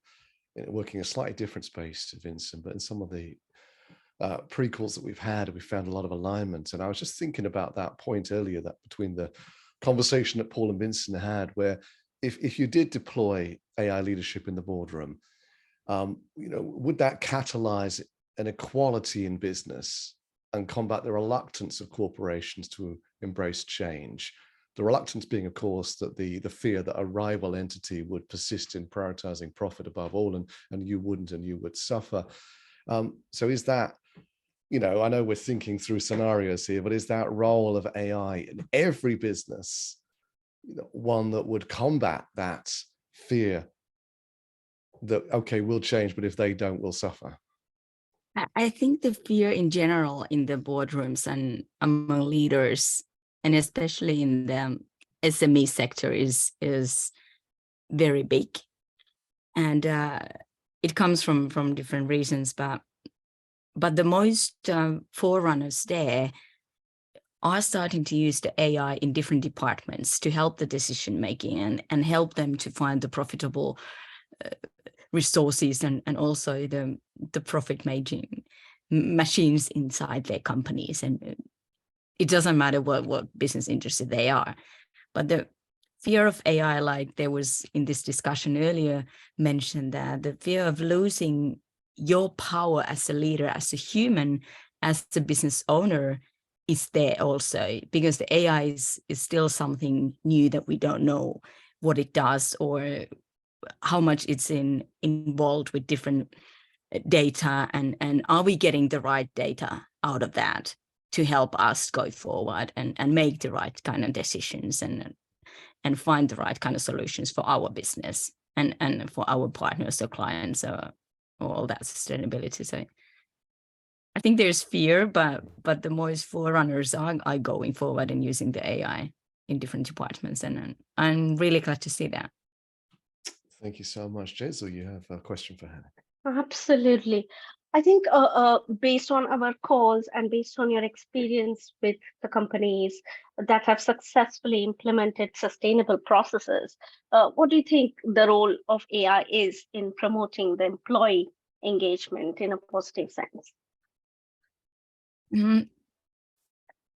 working a slightly different space to Vincent, but in some of the pre-calls that we've had, we found a lot of alignment. And I was just thinking about that point earlier, that between the conversation that Paul and Vincent had, where if you did deploy AI leadership in the boardroom, would that catalyze an equality in business and combat the reluctance of corporations to embrace change? The reluctance being, of course, that the fear that a rival entity would persist in prioritizing profit above all, and you wouldn't, and you would suffer. So is that, I know we're thinking through scenarios here, but is that role of AI in every business, one that would combat that fear that, okay, we'll change, but if they don't, we'll suffer? I think the fear in general in the boardrooms and among leaders, and especially in the SME sector, is very big. And it comes from different reasons, but the most forerunners there are starting to use the AI in different departments to help the decision making and help them to find the profitable resources and also the profit making machines inside their companies. And it doesn't matter what business industry they are, but the fear of AI, like there was in this discussion earlier mentioned, that the fear of losing your power as a leader, as a human, as a business owner is there also, because the AI is still something new that we don't know what it does or how much it's involved with different data, and are we getting the right data out of that to help us go forward and make the right kind of decisions and find the right kind of solutions for our business and for our partners or clients or all that sustainability. So I think there's fear, but the most forerunners are going forward and using the AI in different departments, and I'm really glad to see that. Thank you so much. Jesu, you have a question for Hanne. Absolutely. I think based on our calls and based on your experience with the companies that have successfully implemented sustainable processes, what do you think the role of AI is in promoting the employee engagement in a positive sense?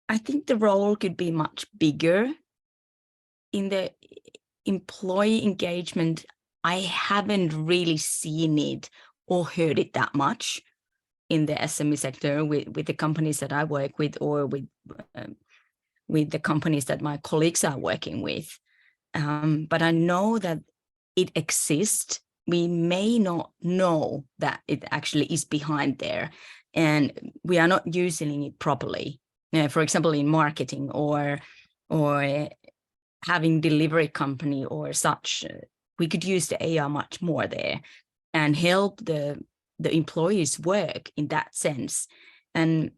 I think the role could be much bigger. In the employee engagement, I haven't really seen it or heard it that much in the SME sector with the companies that I work with, or with the companies that my colleagues are working with. But I know that it exists. We may not know that it actually is behind there, and we are not using it properly. For example, in marketing or having delivery company or such, we could use the AI much more there and help the employees work in that sense. And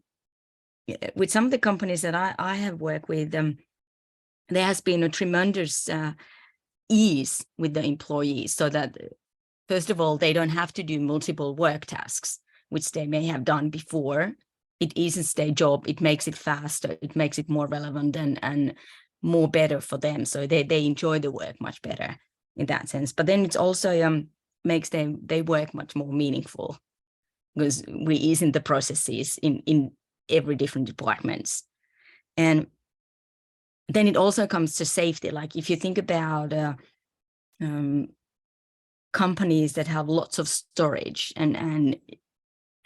with some of the companies that I have worked with, there has been a tremendous ease with the employees, so that first of all, they don't have to do multiple work tasks, which they may have done before. It eases their job, it makes it faster, it makes it more relevant and more better for them. So they enjoy the work much better in that sense. But then it's also makes they work much more meaningful, because we ease in the processes in every different departments. And then it also comes to safety. Like if you think about companies that have lots of storage and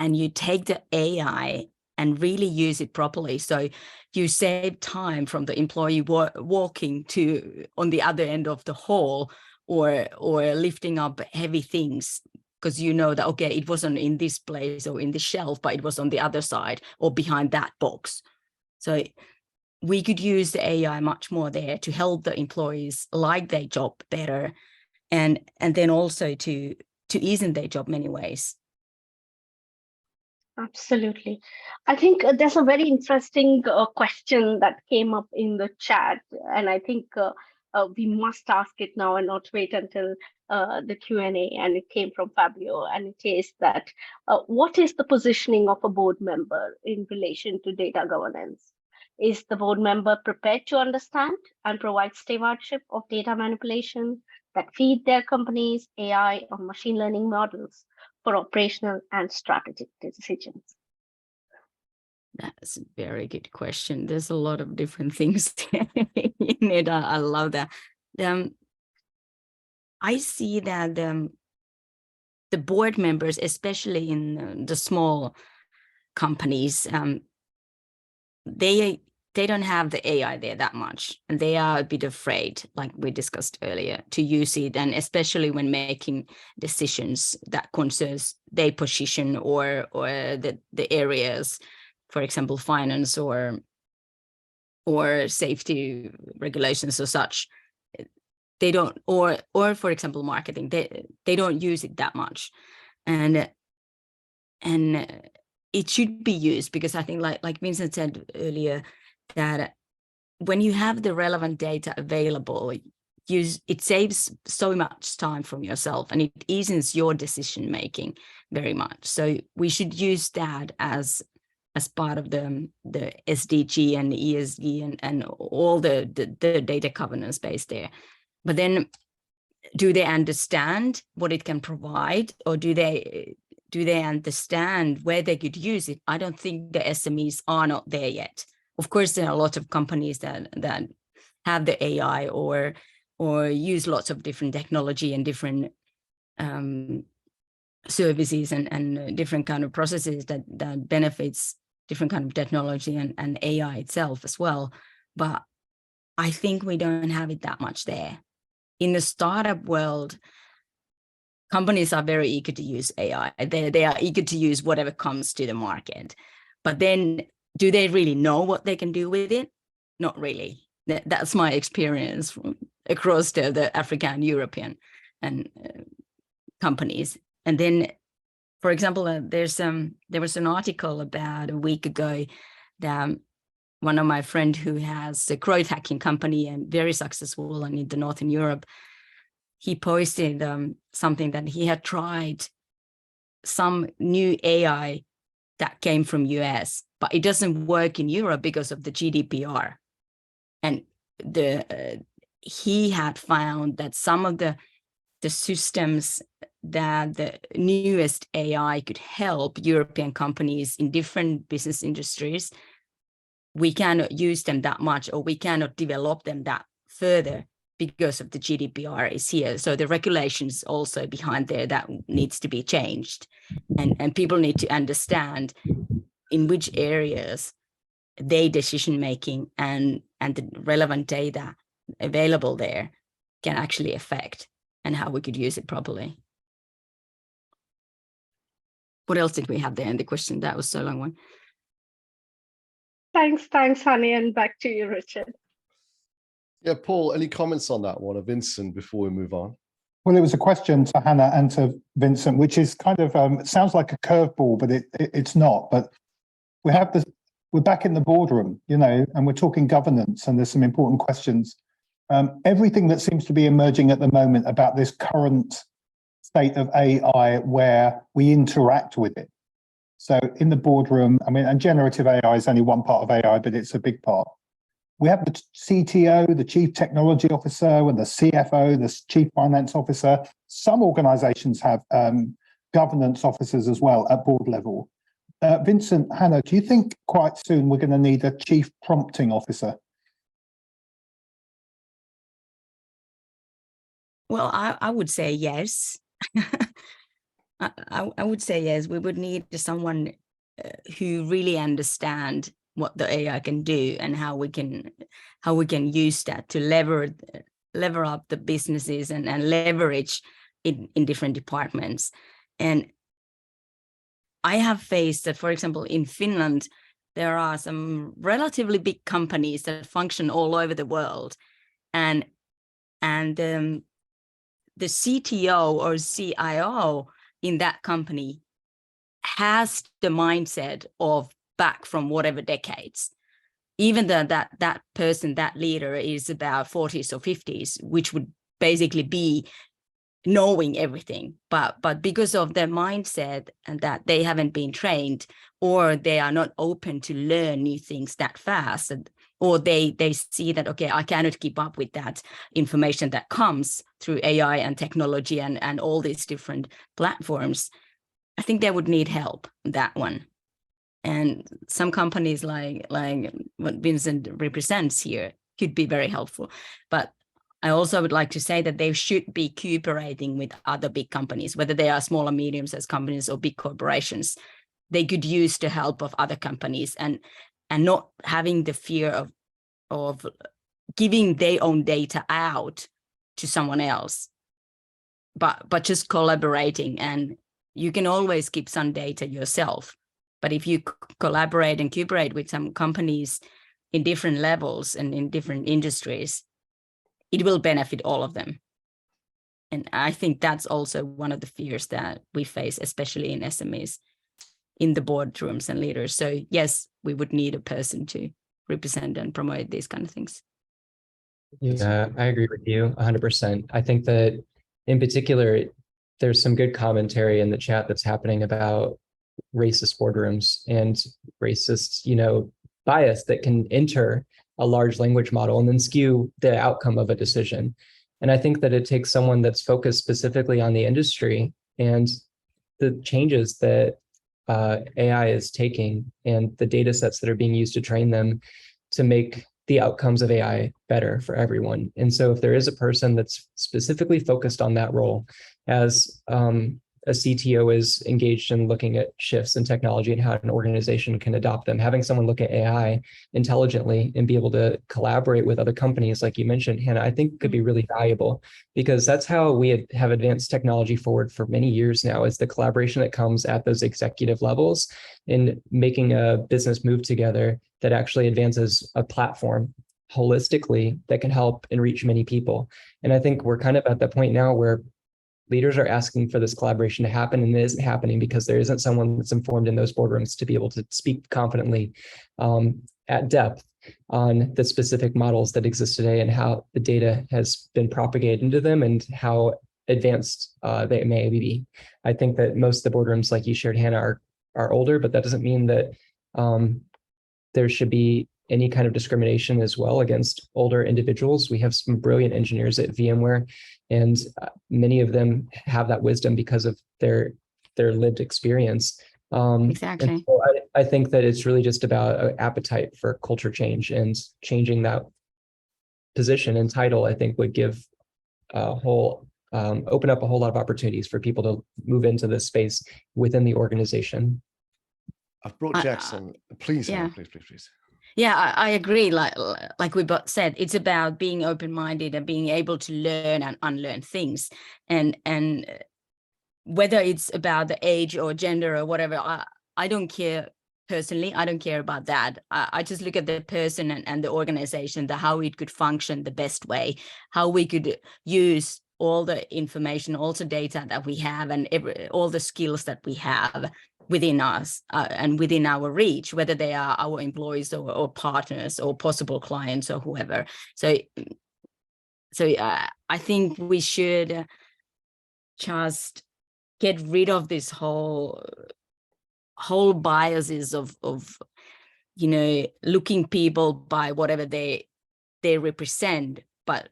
you take the AI and really use it properly, so you save time from the employee walking to on the other end of the hall, or lifting up heavy things, because you know that, okay, it wasn't in this place or in the shelf, but it was on the other side or behind that box. So we could use the AI much more there to help the employees like their job better, and then also to ease in their job many ways. Absolutely. I think there's a very interesting question that came up in the chat, and I think we must ask it now and not wait until the Q&A, and it came from Fabio, and it is that what is the positioning of a board member in relation to data governance? Is the board member prepared to understand and provide stewardship of data manipulation that feed their companies AI or machine learning models for operational and strategic decisions? That's a very good question. There's a lot of different things in it. I love that. I see that the board members, especially in the small companies, they don't have the AI there that much, and they are a bit afraid, like we discussed earlier, to use it, and especially when making decisions that concerns their position or the areas, for example, finance or safety regulations or such. They don't, or for example, marketing, they don't use it that much, and it should be used, because I think like Vincent said earlier, that when you have the relevant data available, it saves so much time from yourself, and it eases your decision making very much. So we should use that as part of the SDG and the ESG and all the data governance base there. But then, do they understand what it can provide, or do they understand where they could use it? I don't think the SMEs are not there yet. Of course, there are a lot of companies that have the AI or use lots of different technology and different services and different kind of processes that benefits different kind of technology and AI itself as well. But I think we don't have it that much there. In the startup world, companies are very eager to use AI. They are eager to use whatever comes to the market. But then, do they really know what they can do with it? Not really. That's my experience from across the African, European, and companies. And then, for example, there was an article about a week ago that one of my friends who has a growth hacking company and very successful in the Northern Europe, he posted something that he had tried some new AI that came from US, but it doesn't work in Europe because of the GDPR. And he had found that some of the systems that the newest AI could help European companies in different business industries, we cannot use them that much, or we cannot develop them that further because of the GDPR is here. So the regulations also behind there that needs to be changed. And people need to understand in which areas their decision making and the relevant data available there can actually affect, and how we could use it properly. What else did we have there in the question? That was so long one. Thanks, Hanne, and back to you, Richard. Yeah, Paul, any comments on that one, or Vincent, before we move on? Well, it was a question to Hanne and to Vincent, which is kind of, it sounds like a curveball, but it's not. But we're back in the boardroom, you know, and we're talking governance, and there's some important questions. Everything that seems to be emerging at the moment about this current state of AI where we interact with it. So in the boardroom, I mean, and generative AI is only one part of AI, but it's a big part. We have the CTO, the Chief Technology Officer, and the CFO, the Chief Finance Officer. Some organizations have governance officers as well at board level. Vincent, Hanne, do you think quite soon we're going to need a Chief Prompting Officer? Well, I would say yes. I would say yes. We would need someone who really understand what the AI can do and how we can use that to lever up the businesses and leverage in different departments. And I have faced that, for example, in Finland, there are some relatively big companies that function all over the world, and the CTO or CIO in that company has the mindset of back from whatever decades, even though that person, that leader is about 40s or 50s, which would basically be knowing everything. But because of their mindset and that they haven't been trained, or they are not open to learn new things that fast, or they see that, okay, I cannot keep up with that information that comes through AI and technology and all these different platforms, I think they would need help on that one. And some companies like what Vincent represents here could be very helpful. But I also would like to say that they should be cooperating with other big companies, whether they are small or medium-sized companies or big corporations. They could use the help of other companies and not having the fear of giving their own data out to someone else, but just collaborating. And you can always keep some data yourself. But if you collaborate and cooperate with some companies in different levels and in different industries, it will benefit all of them. And I think that's also one of the fears that we face, especially in SMEs, in the boardrooms and leaders. So yes, we would need a person to represent and promote these kind of things. Yeah, I agree with you 100%. I think that in particular, there's some good commentary in the chat that's happening about racist boardrooms and racist, bias that can enter a large language model and then skew the outcome of a decision. And I think that it takes someone that's focused specifically on the industry and the changes that AI is taking and the data sets that are being used to train them to make the outcomes of AI better for everyone. And so if there is a person that's specifically focused on that role, as a CTO is engaged in looking at shifts in technology and how an organization can adopt them, having someone look at AI intelligently and be able to collaborate with other companies, like you mentioned, Hanne, I think could be really valuable, because that's how we have advanced technology forward for many years now, is the collaboration that comes at those executive levels in making a business move together that actually advances a platform holistically that can help and reach many people. And I think we're kind of at the point now where leaders are asking for this collaboration to happen, and it isn't happening because there isn't someone that's informed in those boardrooms to be able to speak confidently at depth on the specific models that exist today and how the data has been propagated into them and how advanced they may be. I think that most of the boardrooms, like you shared, Hannah, are older, but that doesn't mean that there should be any kind of discrimination as well against older individuals. We have some brilliant engineers at VMware, and many of them have that wisdom because of their lived experience. Exactly. And so I think that it's really just about an appetite for culture change, and changing that position and title, I think, would give open up a whole lot of opportunities for people to move into this space within the organization. I've brought Jackson. Please, yeah. Hannah, please. Yeah, I agree. Like we both said, it's about being open-minded and being able to learn and unlearn things. And whether it's about the age or gender or whatever, I don't care personally. I don't care about that. I just look at the person and the organization, how it could function the best way, how we could use all the information, also data that we have, and all the skills that we have within us and within our reach, whether they are our employees or partners or possible clients or whoever. So I think we should just get rid of this whole biases of looking people by whatever they represent, but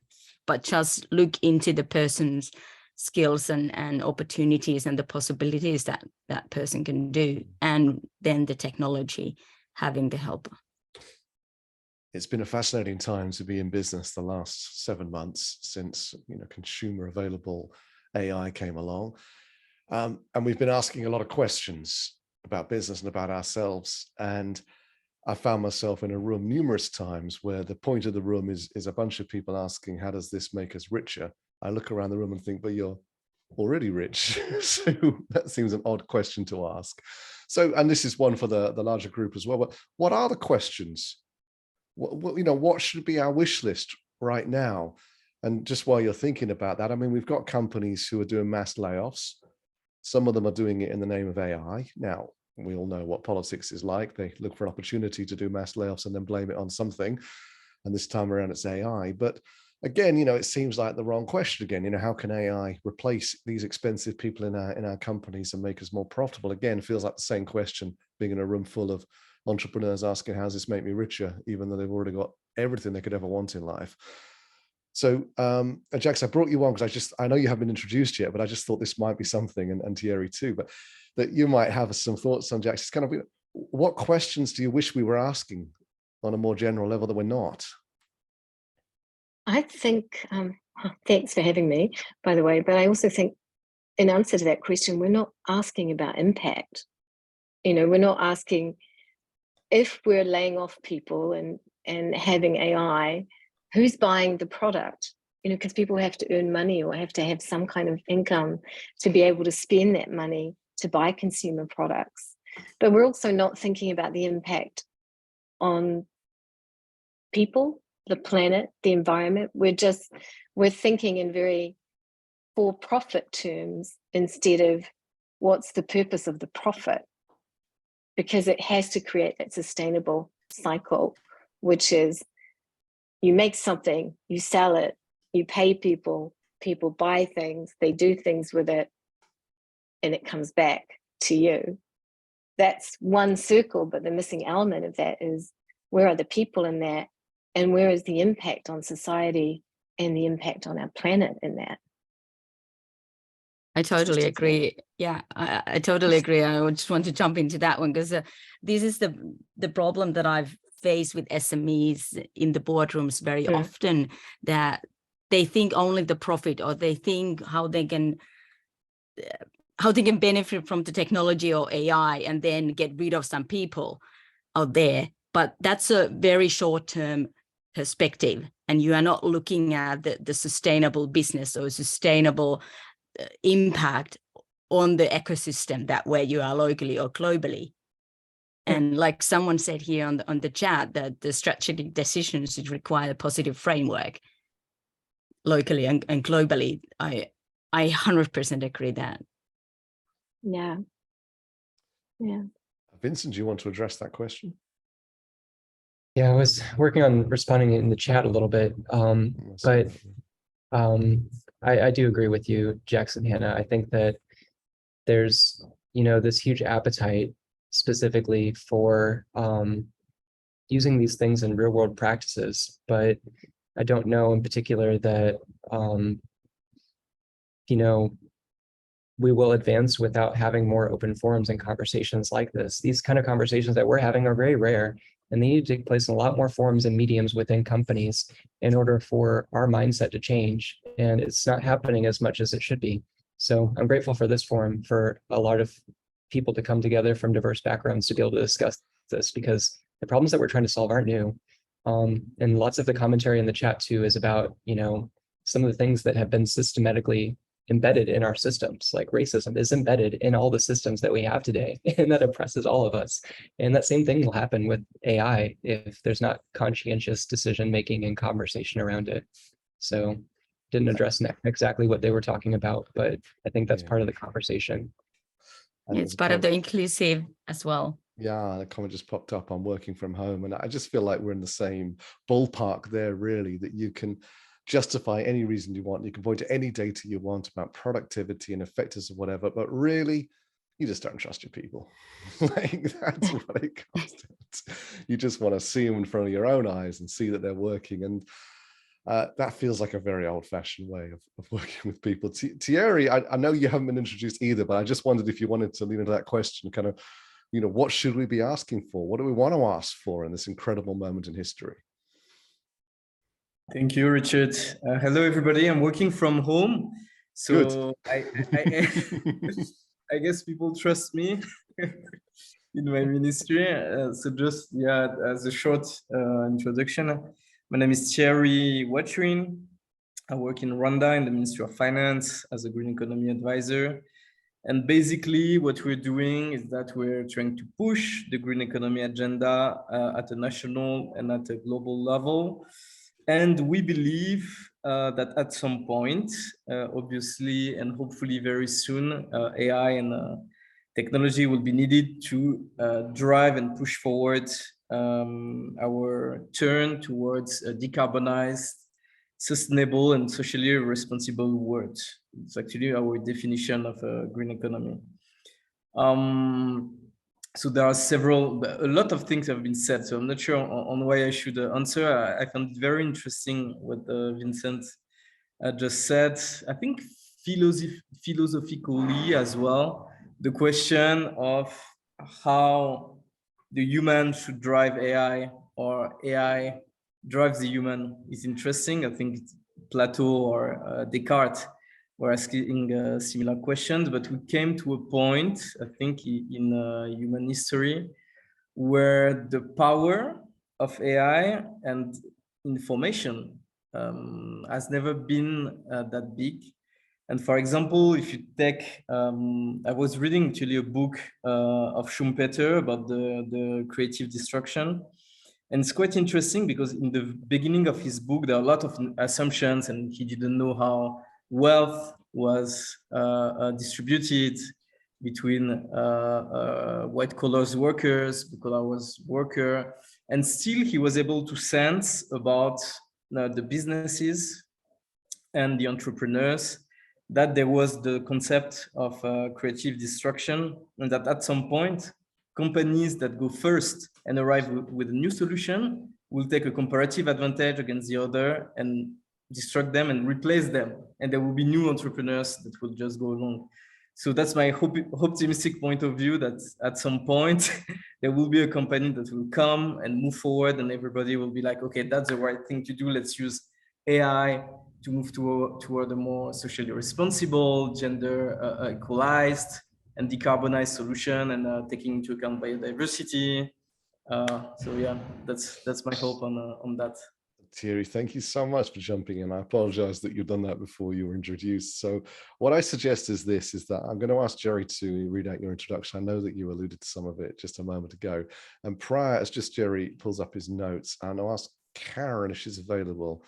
just look into the person's skills and opportunities and the possibilities that person can do, and then the technology having the help. It's been a fascinating time to be in business the last 7 months since consumer available AI came along, and we've been asking a lot of questions about business and about ourselves. And I found myself in a room numerous times where the point of the room is a bunch of people asking, how does this make us richer? I look around the room and think, but you're already rich. So that seems an odd question to ask. So, and this is one for the larger group as well, but what are the questions? What should be our wish list right now? And just while you're thinking about that, I mean, we've got companies who are doing mass layoffs. Some of them are doing it in the name of AI. Now, we all know what politics is like. They look for an opportunity to do mass layoffs and then blame it on something. And this time around, it's AI. But again, it seems like the wrong question again. How can AI replace these expensive people in our companies and make us more profitable? Again, feels like the same question, being in a room full of entrepreneurs asking, how does this make me richer, even though they've already got everything they could ever want in life. So, Jax, I brought you on because I know you haven't been introduced yet, but I just thought this might be something, and Thierry too, but that you might have some thoughts on, Jax. It's kind of, what questions do you wish we were asking on a more general level that we're not? I think, thanks for having me, by the way, but I also think in answer to that question, we're not asking about impact. We're not asking if we're laying off people and having AI, who's buying the product? Because people have to earn money or have to have some kind of income to be able to spend that money to buy consumer products. But we're also not thinking about the impact on people, the planet, the environment. We're thinking in very for-profit terms instead of what's the purpose of the profit, because it has to create that sustainable cycle, which is you make something, you sell it, you pay people, people buy things, they do things with it, and it comes back to you. That's one circle, but the missing element of that is, where are the people in that? And where is the impact on society and the impact on our planet in that? I totally agree. Yeah, I totally agree. I just want to jump into that one because this is the problem that I've faced with SMEs in the boardrooms very often, that they think only the profit, or they think how they can benefit from the technology or AI and then get rid of some people out there. But that's a very short-term perspective, and you are not looking at the sustainable business or sustainable impact on the ecosystem that where you are locally or globally. And like someone said here on the chat, that the strategic decisions require a positive framework locally and globally. I 100% agree that. Yeah. Vincent, do you want to address that question? Yeah, I was working on responding in the chat a little bit, but I do agree with you, Jackson, Hannah. I think that there's, this huge appetite specifically for using these things in real world practices, but I don't know in particular that, we will advance without having more open forums and conversations like this. These kind of conversations that we're having are very rare, and they need to take place in a lot more forums and mediums within companies in order for our mindset to change. And it's not happening as much as it should be. So I'm grateful for this forum, for a lot of people to come together from diverse backgrounds to be able to discuss this, because the problems that we're trying to solve aren't new. And lots of the commentary in the chat too is about, some of the things that have been systematically embedded in our systems. Like racism is embedded in all the systems that we have today, and that oppresses all of us. And that same thing will happen with AI if there's not conscientious decision making and conversation around it. So didn't address exactly what they were talking about, but I think that's part of the conversation. And It's part of the inclusive as well. Yeah, the comment just popped up on working from home, and I just feel like we're in the same ballpark there, really, that you can justify any reason you want. You can point to any data you want about productivity and effectiveness or whatever, but really, you just don't trust your people. Like, that's what it comes to. You just want to see them in front of your own eyes and see that they're working. And that feels like a very old-fashioned way of working with people. Thierry, I know you haven't been introduced either, but I just wondered if you wanted to lean into that question, kind of, what should we be asking for? What do we want to ask for in this incredible moment in history? Thank you, Richard. Hello, everybody. I'm working from home, so I guess people trust me in my ministry. So just as a short introduction, my name is Thierry Watrin. I work in Rwanda in the Ministry of Finance as a green economy advisor. And basically what we're doing is that we're trying to push the green economy agenda at a national and at a global level. And we believe that at some point, obviously, and hopefully very soon, AI and technology will be needed to drive and push forward our turn towards a decarbonized, sustainable, and socially responsible world. It's actually our definition of a green economy. So there are a lot of things have been said, so I'm not sure on why I should answer. I found it very interesting what Vincent just said. I think philosophically as well, the question of how the human should drive AI or AI drives the human is interesting. I think Plato or Descartes were asking similar questions, but we came to a point, I think, in human history where the power of AI and information has never been that big. And for example, if you take, I was reading actually a book of Schumpeter about the creative destruction. And it's quite interesting because in the beginning of his book, there are a lot of assumptions, and he didn't know how wealth was distributed between white collar workers, blue collar worker, and still he was able to sense about the businesses and the entrepreneurs that there was the concept of creative destruction, and that at some point, companies that go first and arrive with a new solution will take a comparative advantage against the other and destruct them and replace them. And there will be new entrepreneurs that will just go along. So that's my optimistic point of view, that at some point, there will be a company that will come and move forward, and everybody will be like, okay, that's the right thing to do. Let's use AI to move toward a more socially responsible, gender equalized, and decarbonized solution, and taking into account biodiversity. So yeah, that's my hope on that. Thierry, thank you so much for jumping in. I apologize that you've done that before you were introduced. So what I suggest is that I'm going to ask Jerry to read out your introduction. I know that you alluded to some of it just a moment ago. And prior, as just Jerry pulls up his notes, and I'll ask Karen if she's available,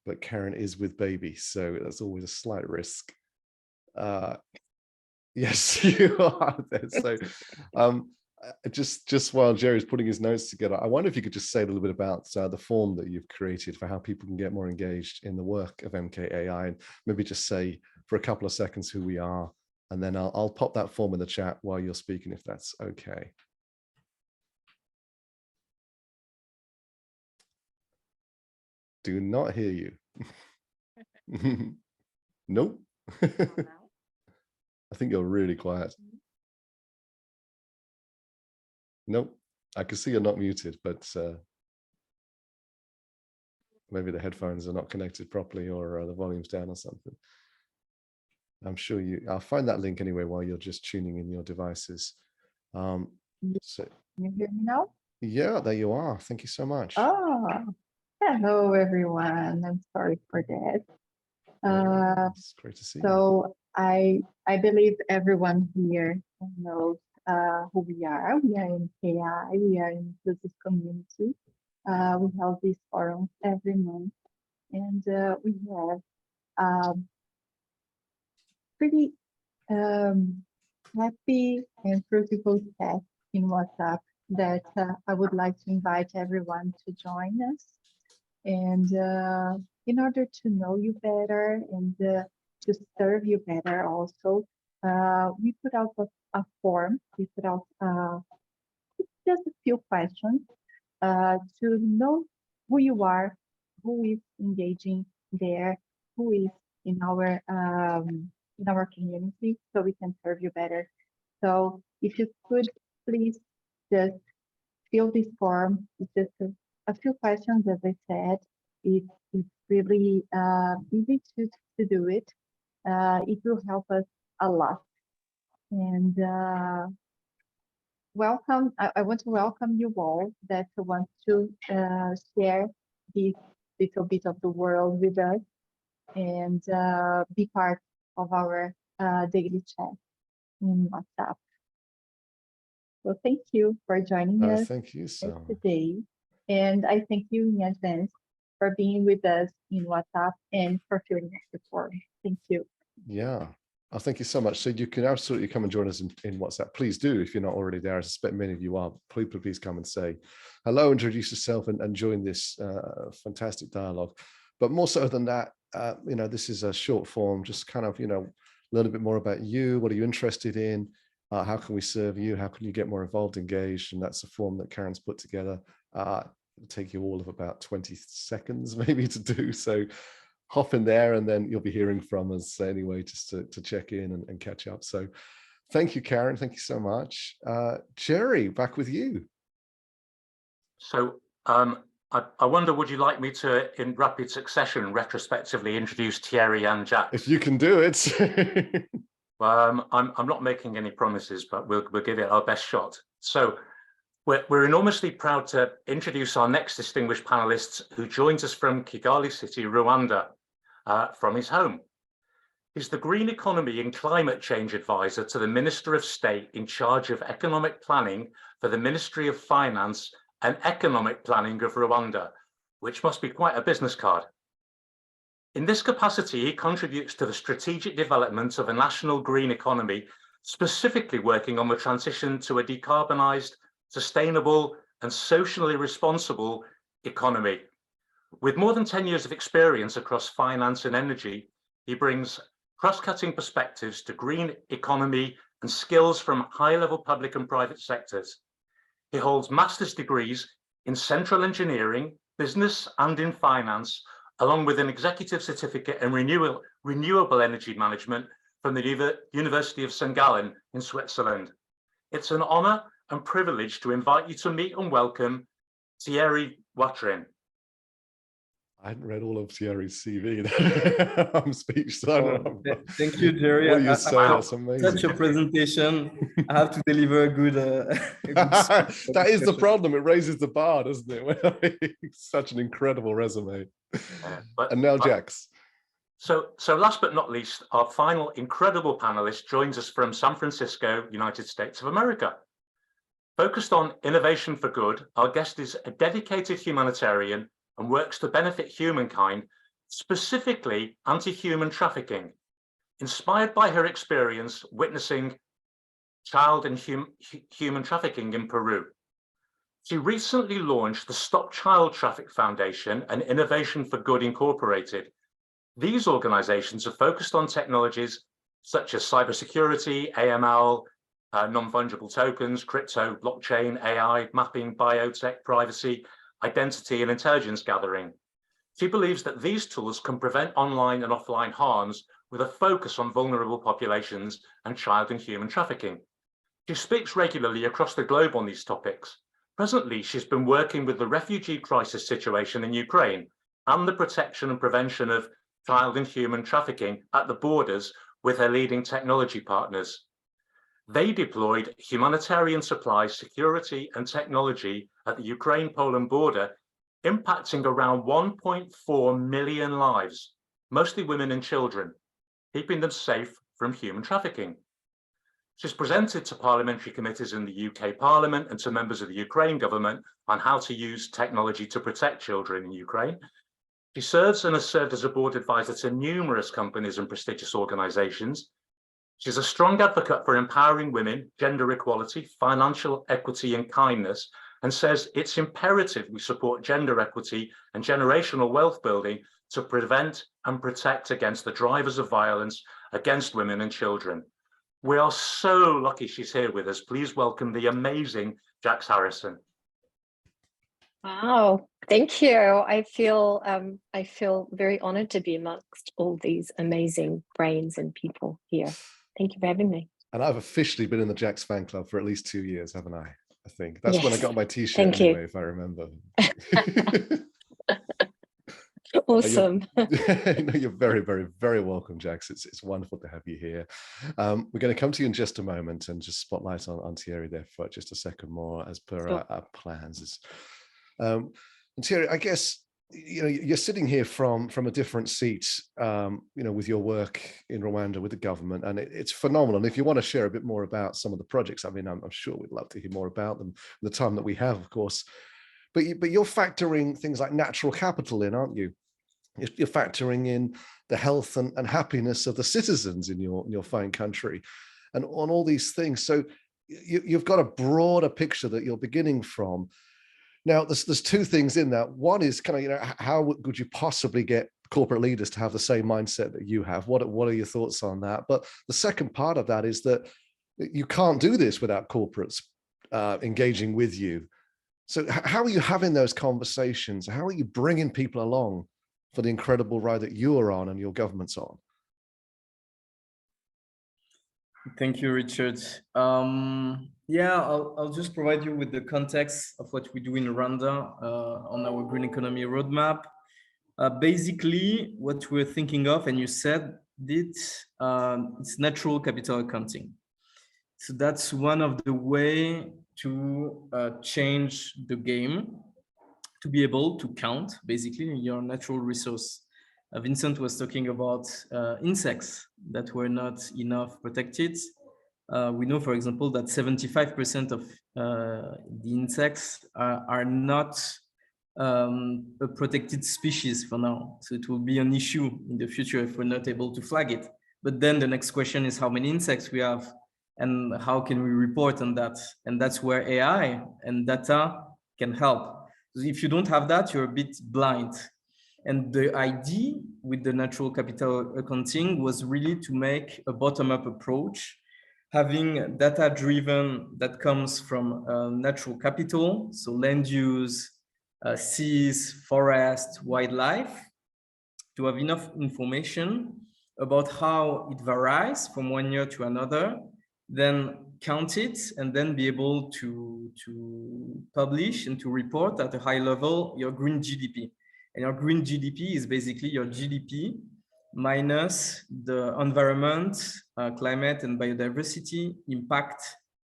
but Karen is with baby, so that's always a slight risk. Yes, you are there. So just while Jerry's putting his notes together, I wonder if you could just say a little bit about the form that you've created for how people can get more engaged in the work of MKAI, and maybe just say for a couple of seconds who we are, and then I'll pop that form in the chat while you're speaking, if that's okay. Do not hear you. Nope. I think you're really quiet. Nope. I can see you're not muted, but maybe the headphones are not connected properly, or the volume's down or something. I'm sure I'll find that link anyway while you're just tuning in your devices. So Can you hear me now? yeah, there you are. Thank you so much. Oh, hello everyone. I'm sorry for that. It's great to see you. So I believe everyone here knows who we are. We are in KI. We are in inclusive community. We have these forums every month, and we have pretty happy and fruitful chat in WhatsApp that I would like to invite everyone to join us. And in order to know you better and to serve you better also, we put out a form. We put out just a few questions to know who you are, who is engaging there, who is in our community, so we can serve you better. So if you could please just fill this form. It's just a few questions, as I said. It's really easy to do it. It will help us a lot. And welcome. I want to welcome you all that want to share this little bit of the world with us and be part of our daily chat in WhatsApp. Well, thank you for joining us Thank you so much today. And I thank you in advance for being with us in WhatsApp and for filling out the form. Thank you. Yeah. Oh, thank you so much. So you can absolutely come and join us in WhatsApp. Please do, if you're not already there. I suspect many of you are. Please come and say hello, introduce yourself, and join this fantastic dialogue. But more so than that, this is a short form, just kind of, learn a bit more about you. What are you interested in? How can we serve you? How can you get more involved, engaged? And that's a form that Karen's put together. It'll take you all of about 20 seconds maybe to do. So hop in there, and then you'll be hearing from us anyway, just to check in and catch up. So thank you, Karen. Thank you so much. Jerry, back with you. So I wonder, would you like me to, in rapid succession, retrospectively introduce Thierry and Jack? If you can do it. I'm not making any promises, but we'll give it our best shot. So we're enormously proud to introduce our next distinguished panelists, who joins us from Kigali City, Rwanda, from his home. He's the Green Economy and Climate Change Advisor to the Minister of State in charge of Economic Planning for the Ministry of Finance and Economic Planning of Rwanda, which must be quite a business card. In this capacity, he contributes to the strategic development of a national green economy, specifically working on the transition to a decarbonised, sustainable and socially responsible economy. With more than 10 years of experience across finance and energy, he brings cross-cutting perspectives to green economy and skills from high-level public and private sectors. He holds master's degrees in central engineering, business and in finance, along with an executive certificate in renewable energy management from the University of St. Gallen in Switzerland. It's an honor and privilege to invite you to meet and welcome Thierry Watrin. I hadn't read all of Thierry's CV. I'm speechless. Thank you, Jerry. What you say, that's amazing. Such a presentation. I have to deliver a good. That is the problem. It raises the bar, doesn't it? Such an incredible resume. And now Jax. So last but not least, our final incredible panelist joins us from San Francisco, United States of America. Focused on innovation for good, our guest is a dedicated humanitarian and works to benefit humankind, specifically anti-human trafficking. Inspired by her experience witnessing child and human trafficking in Peru. She recently launched the Stop Child Traffic Foundation and Innovation for Good Incorporated. These organizations are focused on technologies such as cybersecurity, AML, non-fungible tokens, crypto, blockchain, AI, mapping, biotech, privacy, identity, and intelligence gathering. She believes that these tools can prevent online and offline harms with a focus on vulnerable populations and child and human trafficking. She speaks regularly across the globe on these topics. Presently, she's been working with the refugee crisis situation in Ukraine and the protection and prevention of child and human trafficking at the borders with her leading technology partners. They deployed humanitarian supplies, security, and technology at the Ukraine-Poland border, impacting around 1.4 million lives, mostly women and children, keeping them safe from human trafficking. She's presented to parliamentary committees in the UK Parliament and to members of the Ukraine government on how to use technology to protect children in Ukraine. She serves and has served as a board advisor to numerous companies and prestigious organizations. She's a strong advocate for empowering women, gender equality, financial equity, and kindness, and says it's imperative we support gender equity and generational wealth building to prevent and protect against the drivers of violence against women and children. We are so lucky she's here with us. Please welcome the amazing Jax Harrison. Wow, thank you. I feel very honored to be amongst all these amazing brains and people here. Thank you for having me. And I've officially been in the Jax fan club for at least 2 years, haven't I? I think that's when I Yes. got my t-shirt Thank anyway, you. if I remember. Awesome. No, you're very, very, very welcome, Jax. It's wonderful to have you here. We're going to come to you in just a moment and just spotlight on Thierry there for just a second more as per our plans. And Thierry, I guess you're sitting here from a different seat, with your work in Rwanda with the government, and it's phenomenal. And if you want to share a bit more about some of the projects, I mean, I'm sure we'd love to hear more about them. The time that we have, of course, but you're factoring things like natural capital in, aren't you? You're factoring in the health and happiness of the citizens in your fine country, and on all these things. So you've got a broader picture that you're beginning from. Now, there's two things in that. One is kind of, how would you possibly get corporate leaders to have the same mindset that you have? What are your thoughts on that? But the second part of that is that you can't do this without corporates engaging with you. So how are you having those conversations? How are you bringing people along for the incredible ride that you are on and your government's on? Thank you, Richard. Yeah, I'll just provide you with the context of what we do in Rwanda on our green economy roadmap. Basically, what we're thinking of, and you said it, it's natural capital accounting. So that's one of the way to change the game, to be able to count basically your natural resource. Vincent was talking about insects that were not enough protected. We know, for example, that 75% of the insects are not a protected species for now. So it will be an issue in the future if we're not able to flag it. But then the next question is how many insects we have and how can we report on that? And that's where AI and data can help. So if you don't have that, you're a bit blind. And the idea with the natural capital accounting was really to make a bottom-up approach, having data-driven that comes from natural capital, so land use, seas, forest, wildlife, to have enough information about how it varies from one year to another, then count it, and then be able to publish and to report at a high level your green GDP. And your green GDP is basically your GDP minus the environment, climate and biodiversity impact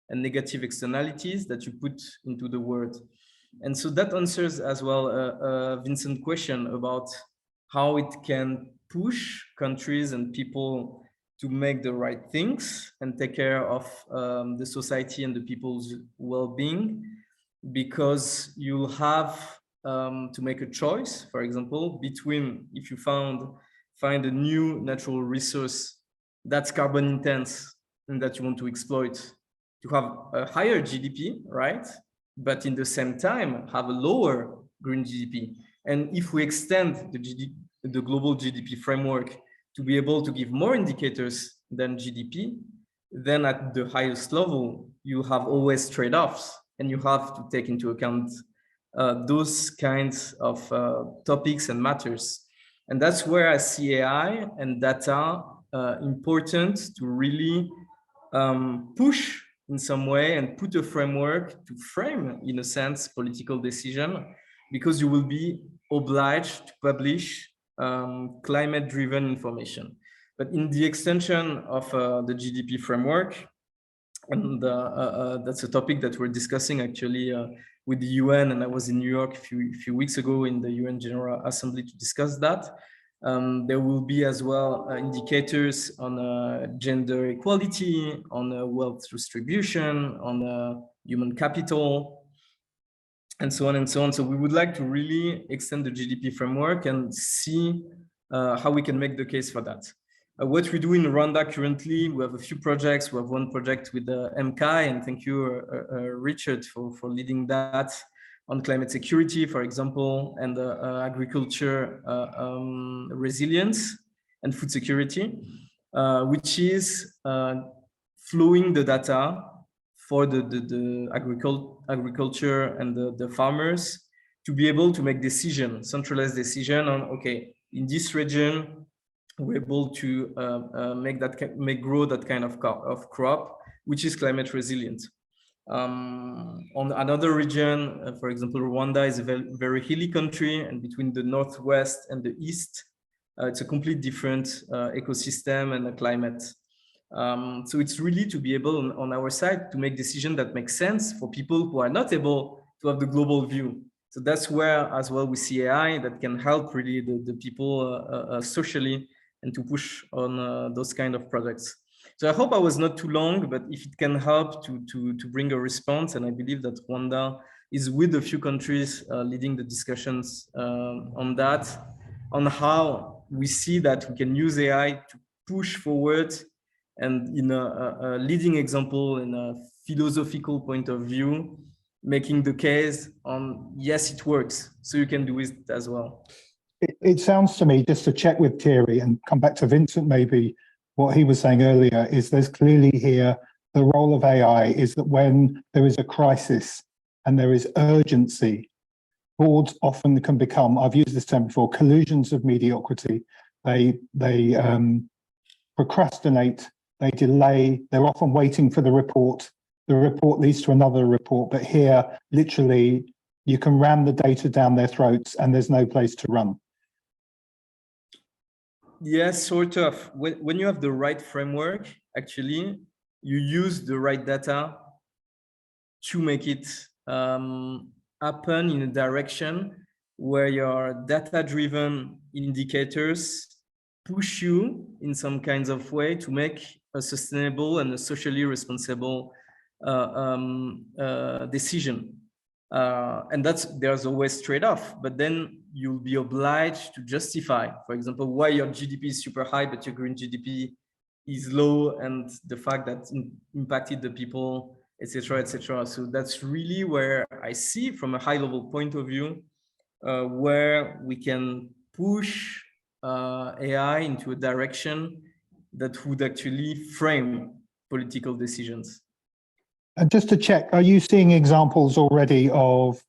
and negative externalities that you put into the world. And so that answers as well Vincent's question about how it can push countries and people to make the right things and take care of the society and the people's well-being, because you'll have to make a choice, for example, between if you find a new natural resource that's carbon intense and that you want to exploit, to have a higher GDP, right? But in the same time, have a lower green GDP. And if we extend the global GDP framework to be able to give more indicators than GDP, then at the highest level, you have always trade-offs, and you have to take into account those kinds of topics and matters. And that's where I see AI and data important to really push in some way and put a framework to frame, in a sense, political decision, because you will be obliged to publish climate-driven information. But in the extension of the GDP framework, and that's a topic that we're discussing actually with the UN, and I was in New York a few weeks ago in the UN General Assembly to discuss that. There will be as well indicators on gender equality, on wealth distribution, on human capital, and so on and so on. So we would like to really extend the GDP framework and see how we can make the case for that. What we do in Rwanda currently, we have a few projects. We have one project with MKAI, and thank you, Richard, for leading that, on climate security, for example, and agriculture resilience and food security, which is flowing the data for the agriculture and the farmers to be able to make centralized decision on, okay, in this region, we're able to grow that kind of crop, which is climate resilient. On another region, for example, Rwanda is a very hilly country, and between the northwest and the east, it's a complete different ecosystem and a climate. So it's really to be able on our side to make decisions that make sense for people who are not able to have the global view. So that's where as well we see AI that can help really the people socially and to push on those kind of projects. So I hope I was not too long, but if it can help to bring a response, and I believe that Rwanda is with a few countries leading the discussions on that, on how we see that we can use AI to push forward, and in a leading example, in a philosophical point of view, making the case on, yes, it works, so you can do it as well. It sounds to me, just to check with Thierry and come back to Vincent, maybe what he was saying earlier is there's clearly here the role of AI is that when there is a crisis and there is urgency, boards often can become, I've used this term before, collusions of mediocrity. They procrastinate, they delay, they're often waiting for the report. The report leads to another report, but here, literally, you can ram the data down their throats and there's no place to run. Yes, sort of. When you have the right framework, actually, you use the right data to make it happen in a direction where your data-driven indicators push you in some kinds of way to make a sustainable and a socially responsible decision. And there's always trade-off, but then you'll be obliged to justify, for example, why your GDP is super high, but your green GDP is low, and the fact that impacted the people, etc., etc. So that's really where I see, from a high-level point of view, where we can push AI into a direction that would actually frame political decisions. And just to check, are you seeing examples already of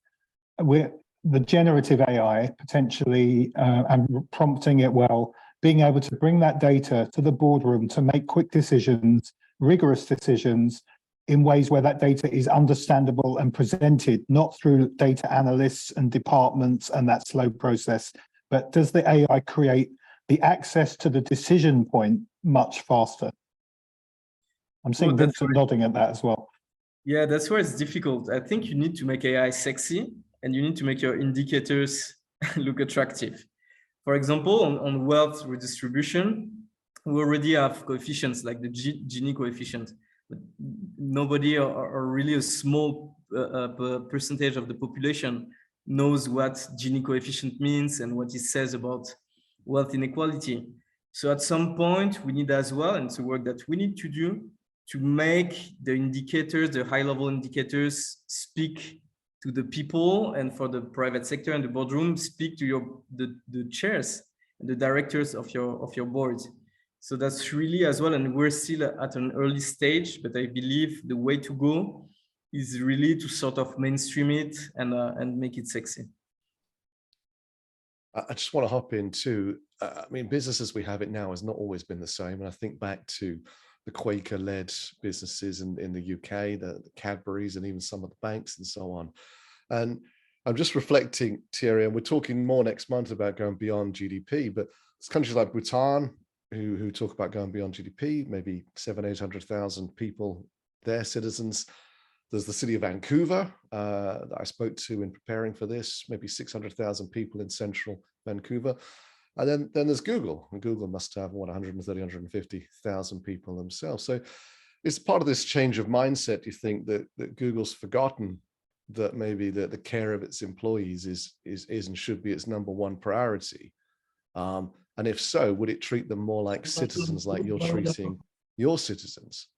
the generative AI potentially and prompting it well, being able to bring that data to the boardroom to make quick decisions, rigorous decisions, in ways where that data is understandable and presented, not through data analysts and departments and that slow process, but does the AI create the access to the decision point much faster? I'm seeing Vincent nodding at that as well. Yeah, that's where it's difficult. I think you need to make AI sexy, and you need to make your indicators look attractive. For example, on wealth redistribution, we already have coefficients like the Gini coefficient, but nobody or really a small percentage of the population knows what Gini coefficient means and what it says about wealth inequality. So at some point, we need as well, and it's a work that we need to do, to make the indicators, the high-level indicators, speak to the people, and for the private sector and the boardroom, speak to the chairs and the directors of your board. So that's really as well, and we're still at an early stage, but I believe the way to go is really to sort of mainstream it and make it sexy. I just want to hop in too. I mean, business as we have it now has not always been the same. And I think back to the Quaker-led businesses in the UK, the Cadburys, and even some of the banks and so on. And I'm just reflecting, Thierry, and we're talking more next month about going beyond GDP, but there's countries like Bhutan who talk about going beyond GDP, maybe 700,000-800,000 people, their citizens. There's the city of Vancouver that I spoke to in preparing for this, maybe 600,000 people in central Vancouver. And then there's Google, and Google must have, 130, 150,000 people themselves. So it's part of this change of mindset, do you think, that Google's forgotten that maybe the care of its employees is and should be its number one priority? And if so, would it treat them more like citizens, like you're treating your citizens?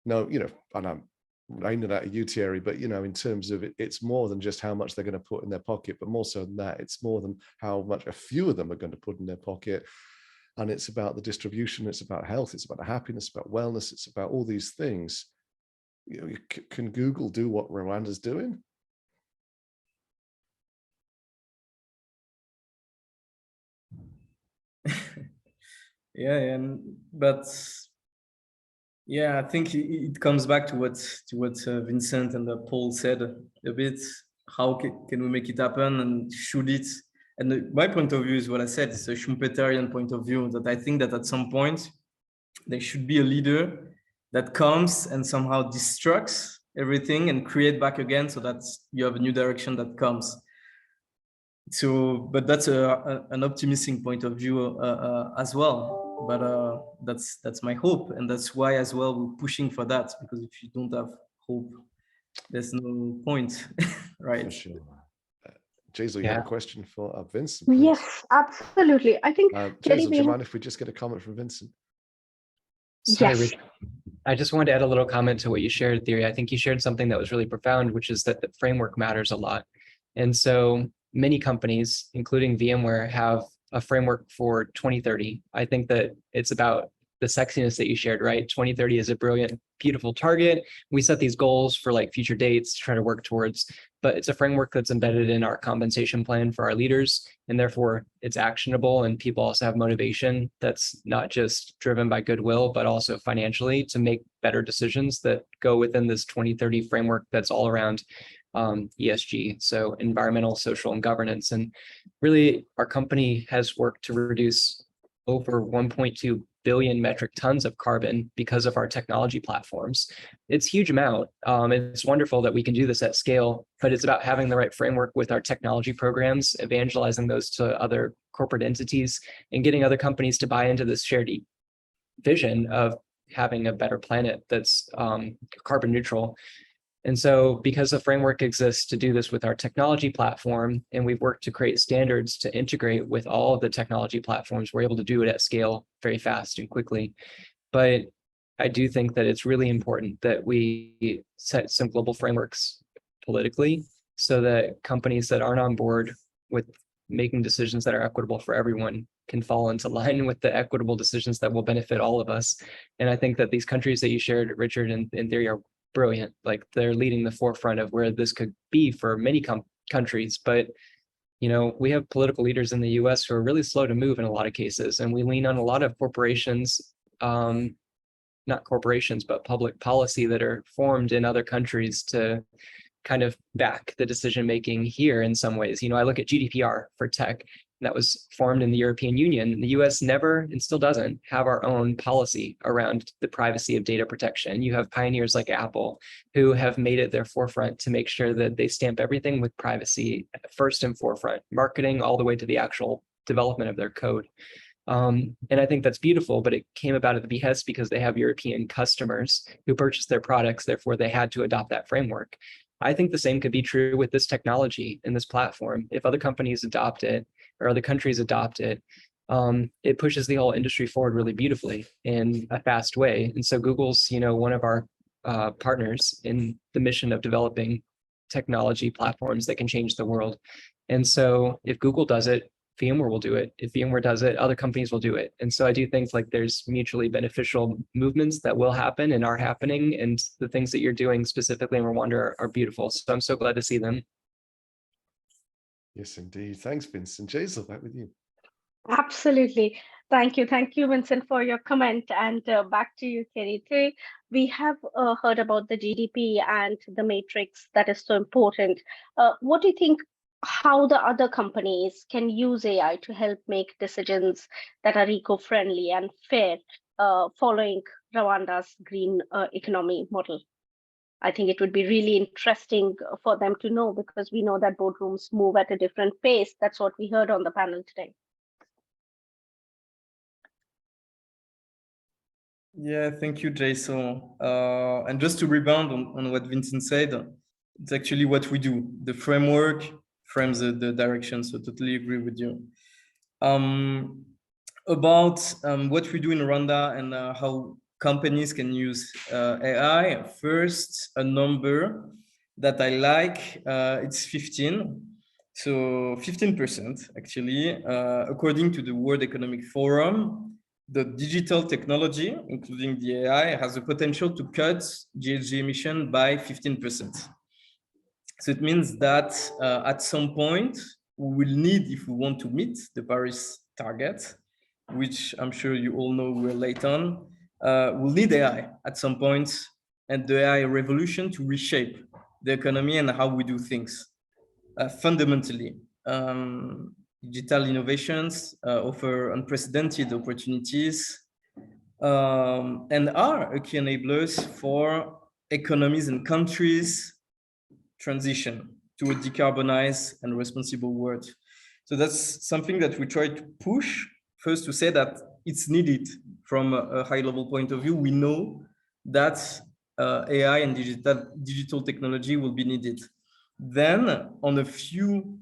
No, and I'm aiming at you, Thierry, but in terms of it's more than just how much they're going to put in their pocket, but more so than that, it's more than how much a few of them are going to put in their pocket. And it's about the distribution, it's about health, it's about happiness, about wellness, it's about all these things. Can Google do what Rwanda's doing? But I think it comes back to what Vincent and Paul said a bit. How can we make it happen, and should it? And my point of view is what I said. It's a Schumpeterian point of view, that I think that at some point there should be a leader that comes and somehow destructs everything and create back again, so that you have a new direction that comes. So, but that's an optimistic point of view as well. But that's my hope, and that's why as well we're pushing for that, because if you don't have hope, there's no point, right? For sure. Jaisal, you have a question for Vincent, please? Yes, absolutely. I think Jaisal, do you mind if we just get a comment from Vincent? Sorry, yes. Rich. I just wanted to add a little comment to what you shared, Thierry. I think you shared something that was really profound, which is that the framework matters a lot. And so many companies, including VMware, have a framework for 2030. I think that it's about the sexiness that you shared, right? 2030 is a brilliant, beautiful target. We set these goals for like future dates to try to work towards, but it's a framework that's embedded in our compensation plan for our leaders, and therefore it's actionable, and people also have motivation that's not just driven by goodwill, but also financially to make better decisions that go within this 2030 framework that's all around ESG, so environmental, social, and governance. And really, our company has worked to reduce over 1.2 billion metric tons of carbon because of our technology platforms. It's a huge amount. It's wonderful that we can do this at scale, but it's about having the right framework with our technology programs, evangelizing those to other corporate entities, and getting other companies to buy into this shared vision of having a better planet that's carbon neutral. And so because the framework exists to do this with our technology platform, and we've worked to create standards to integrate with all of the technology platforms, we're able to do it at scale very fast and quickly. But I do think that it's really important that we set some global frameworks politically so that companies that aren't on board with making decisions that are equitable for everyone can fall into line with the equitable decisions that will benefit all of us. And I think that these countries that you shared, Richard, and Thierry, are brilliant. Like, they're leading the forefront of where this could be for many countries. But we have political leaders in the US who are really slow to move in a lot of cases, and we lean on a lot of corporations, not corporations, but public policy that are formed in other countries to kind of back the decision making here in some ways. I look at GDPR for tech. That was formed in the European Union. The US never, and still doesn't, have our own policy around the privacy of data protection. You have pioneers like Apple who have made it their forefront to make sure that they stamp everything with privacy first and forefront, marketing all the way to the actual development of their code. And I think that's beautiful, but it came about at the behest because they have European customers who purchased their products, therefore they had to adopt that framework. I think the same could be true with this technology and this platform. If other companies adopt it, or other countries adopt it, it pushes the whole industry forward really beautifully in a fast way. And so Google's, one of our partners in the mission of developing technology platforms that can change the world. And so if Google does it, VMware will do it. If VMware does it, other companies will do it. And so I do think like there's mutually beneficial movements that will happen and are happening. And the things that you're doing specifically in Rwanda are beautiful. So I'm so glad to see them. Yes, indeed. Thanks, Vincent. Jaisal, back with you. Absolutely. Thank you. Thank you, Vincent, for your comment. And back to you, Thierry. Thierry, we have heard about the GDP and the matrix that is so important. What do you think how the other companies can use AI to help make decisions that are eco-friendly and fair following Rwanda's green economy model? I think it would be really interesting for them to know, because we know that boardrooms move at a different pace. That's what we heard on the panel today. Yeah, thank you, Jason. And just to rebound on what Vincent said, it's actually what we do. The framework frames the direction, so totally agree with you. About what we do in Rwanda and how companies can use AI, first, a number that I like, it's 15. So 15% actually, according to the World Economic Forum, the digital technology, including the AI, has the potential to cut GHG emission by 15%. So it means that at some point, we will need, if we want to meet the Paris target, which I'm sure you all know we're late on, we'll need AI at some point, and the AI revolution to reshape the economy and how we do things. Fundamentally, digital innovations offer unprecedented opportunities and are a key enablers for economies and countries transition to a decarbonized and responsible world. So that's something that we try to push, first to say that it's needed from a high level point of view. We know that AI and digital technology will be needed. Then on a few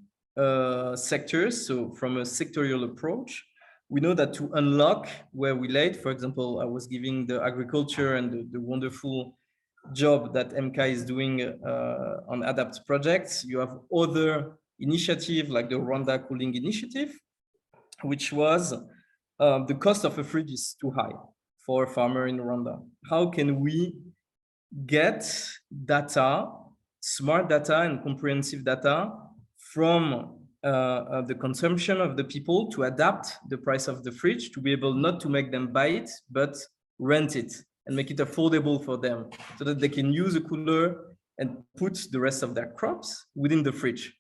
sectors, so from a sectorial approach, we know that to unlock where we laid, for example, I was giving the agriculture and the wonderful job that MKAI is doing on ADAPT projects. You have other initiatives like the Rwanda Cooling Initiative, which was the cost of a fridge is too high for a farmer in Rwanda. How can we get data, smart data and comprehensive data from the consumption of the people to adapt the price of the fridge to be able not to make them buy it, but rent it and make it affordable for them so that they can use a cooler and put the rest of their crops within the fridge.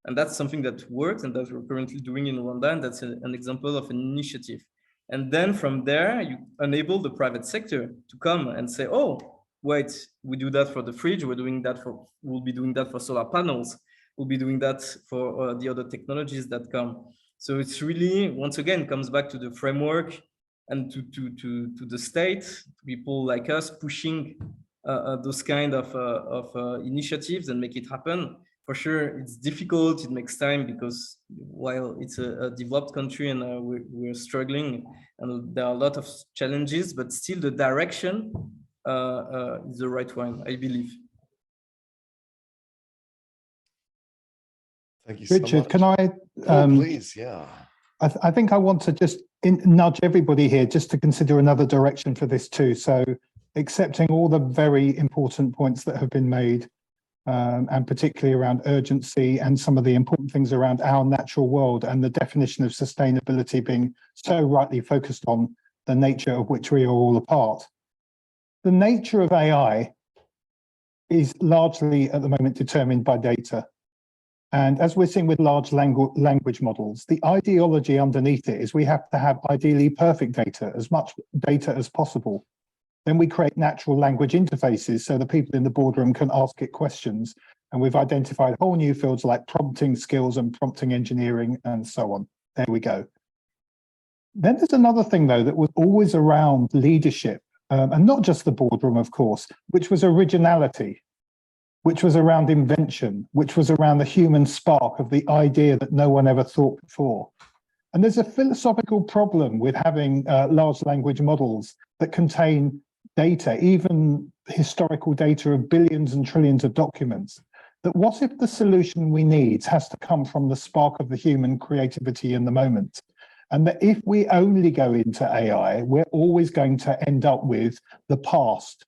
And that's something that works and that we're currently doing in Rwanda, and that's an example of an initiative. And then from there, you enable the private sector to come and say, oh, wait, we do that for the fridge, we'll be doing that for solar panels, we'll be doing that for the other technologies that come. So it's really, once again, comes back to the framework and to the state, people like us pushing those kind of initiatives and make it happen. For sure, it's difficult, it makes time because while it's a developed country and we're struggling and there are a lot of challenges, but still the direction is the right one, I believe. Thank you so Richard, much. can I? Please, yeah. I think I want to just nudge everybody here just to consider another direction for this too. So accepting all the very important points that have been made, and particularly around urgency and some of the important things around our natural world and the definition of sustainability being so rightly focused on the nature of which we are all a part. The nature of AI is largely at the moment determined by data. And as we're seeing with large language models, the ideology underneath it is we have to have ideally perfect data, as much data as possible. Then we create natural language interfaces so the people in the boardroom can ask it questions. And we've identified whole new fields like prompting skills and prompting engineering and so on. There we go. Then there's another thing, though, that was always around leadership, and not just the boardroom, of course, which was originality, which was around invention, which was around the human spark of the idea that no one ever thought before. And there's a philosophical problem with having large language models that contain data, even historical data of billions and trillions of documents. That what if the solution we need has to come from the spark of the human creativity in the moment? And that if we only go into AI, we're always going to end up with the past.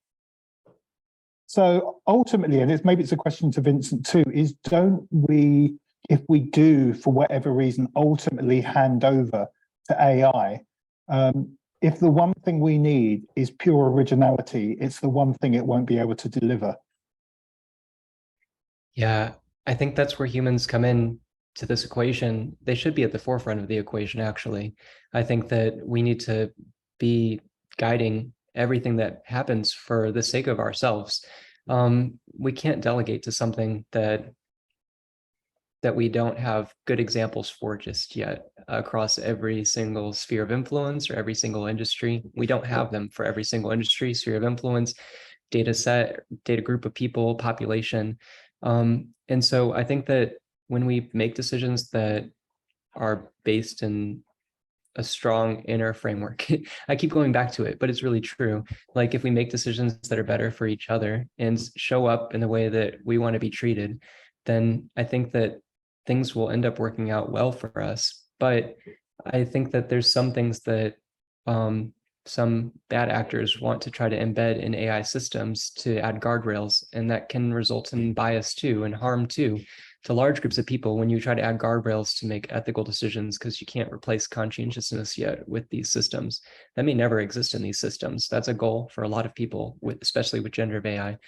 So ultimately, and maybe it's a question to Vincent too, is don't we, if we do, for whatever reason, ultimately hand over to AI, if the one thing we need is pure originality, it's the one thing it won't be able to deliver. Yeah, I think that's where humans come in to this equation. They should be at the forefront of the equation, actually. I think that we need to be guiding everything that happens for the sake of ourselves. We can't delegate to something that we don't have good examples for just yet across every single sphere of influence or every single industry. We don't have them for every single industry, sphere of influence, data set, data group of people, population. And so I think that when we make decisions that are based in a strong inner framework, I keep going back to it, but it's really true. Like if we make decisions that are better for each other and show up in the way that we want to be treated, then I think that things will end up working out well for us. But I think that there's some things that some bad actors want to try to embed in AI systems to add guardrails, and that can result in bias too and harm too to large groups of people when you try to add guardrails to make ethical decisions, because you can't replace conscientiousness yet with these systems. That may never exist in these systems. That's a goal for a lot of people, especially with generative AI.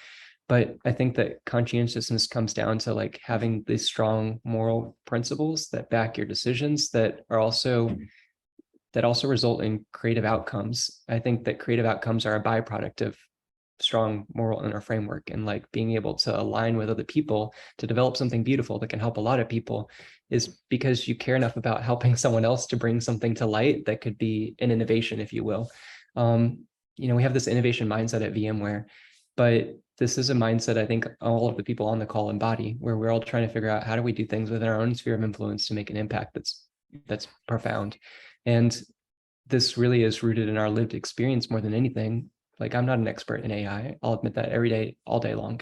But I think that conscientiousness comes down to like having these strong moral principles that back your decisions that also result in creative outcomes. I think that creative outcomes are a byproduct of strong moral inner framework, and like being able to align with other people to develop something beautiful that can help a lot of people is because you care enough about helping someone else to bring something to light that could be an innovation, if you will. We have this innovation mindset at VMware, but this is a mindset I think all of the people on the call embody, where we're all trying to figure out how do we do things within our own sphere of influence to make an impact that's profound. And this really is rooted in our lived experience more than anything. Like I'm not an expert in AI, I'll admit that every day, all day long.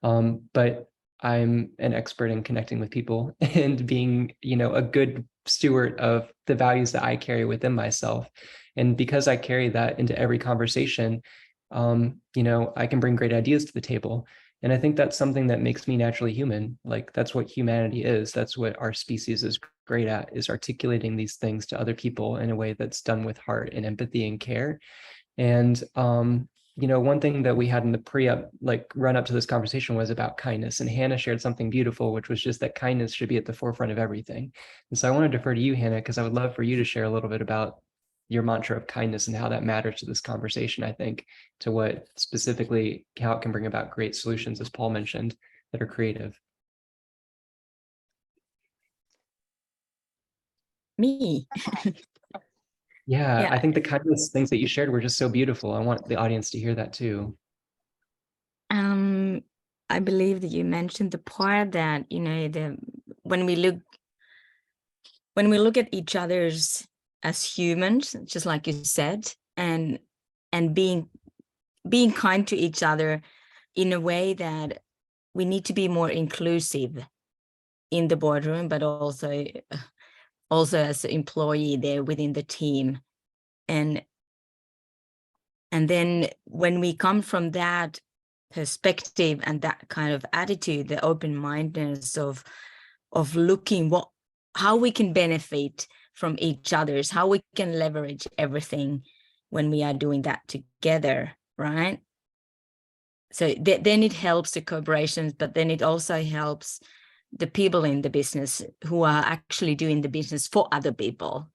But I'm an expert in connecting with people and being, a good steward of the values that I carry within myself. And because I carry that into every conversation, I can bring great ideas to the table. And I think that's something that makes me naturally human. Like that's what humanity is. That's what our species is great at, is articulating these things to other people in a way that's done with heart and empathy and care. And, one thing that we had in the run up to this conversation was about kindness. And Hanne shared something beautiful, which was just that kindness should be at the forefront of everything. And so I want to defer to you, Hanne, because I would love for you to share a little bit about your mantra of kindness and how that matters to this conversation, I think, to what specifically, how it can bring about great solutions, as Paul mentioned, that are creative. Me. Yeah, I think the kindness things that you shared were just so beautiful. I want the audience to hear that too. I believe that you mentioned the part that, when we look at each other's as humans, just like you said, and being kind to each other in a way that we need to be more inclusive in the boardroom, but also as an employee there within the team. And then when we come from that perspective and that kind of attitude, the open-mindedness of looking how we can benefit from each other's, how we can leverage everything when we are doing that together, right? So then it helps the corporations, but then it also helps the people in the business who are actually doing the business for other people.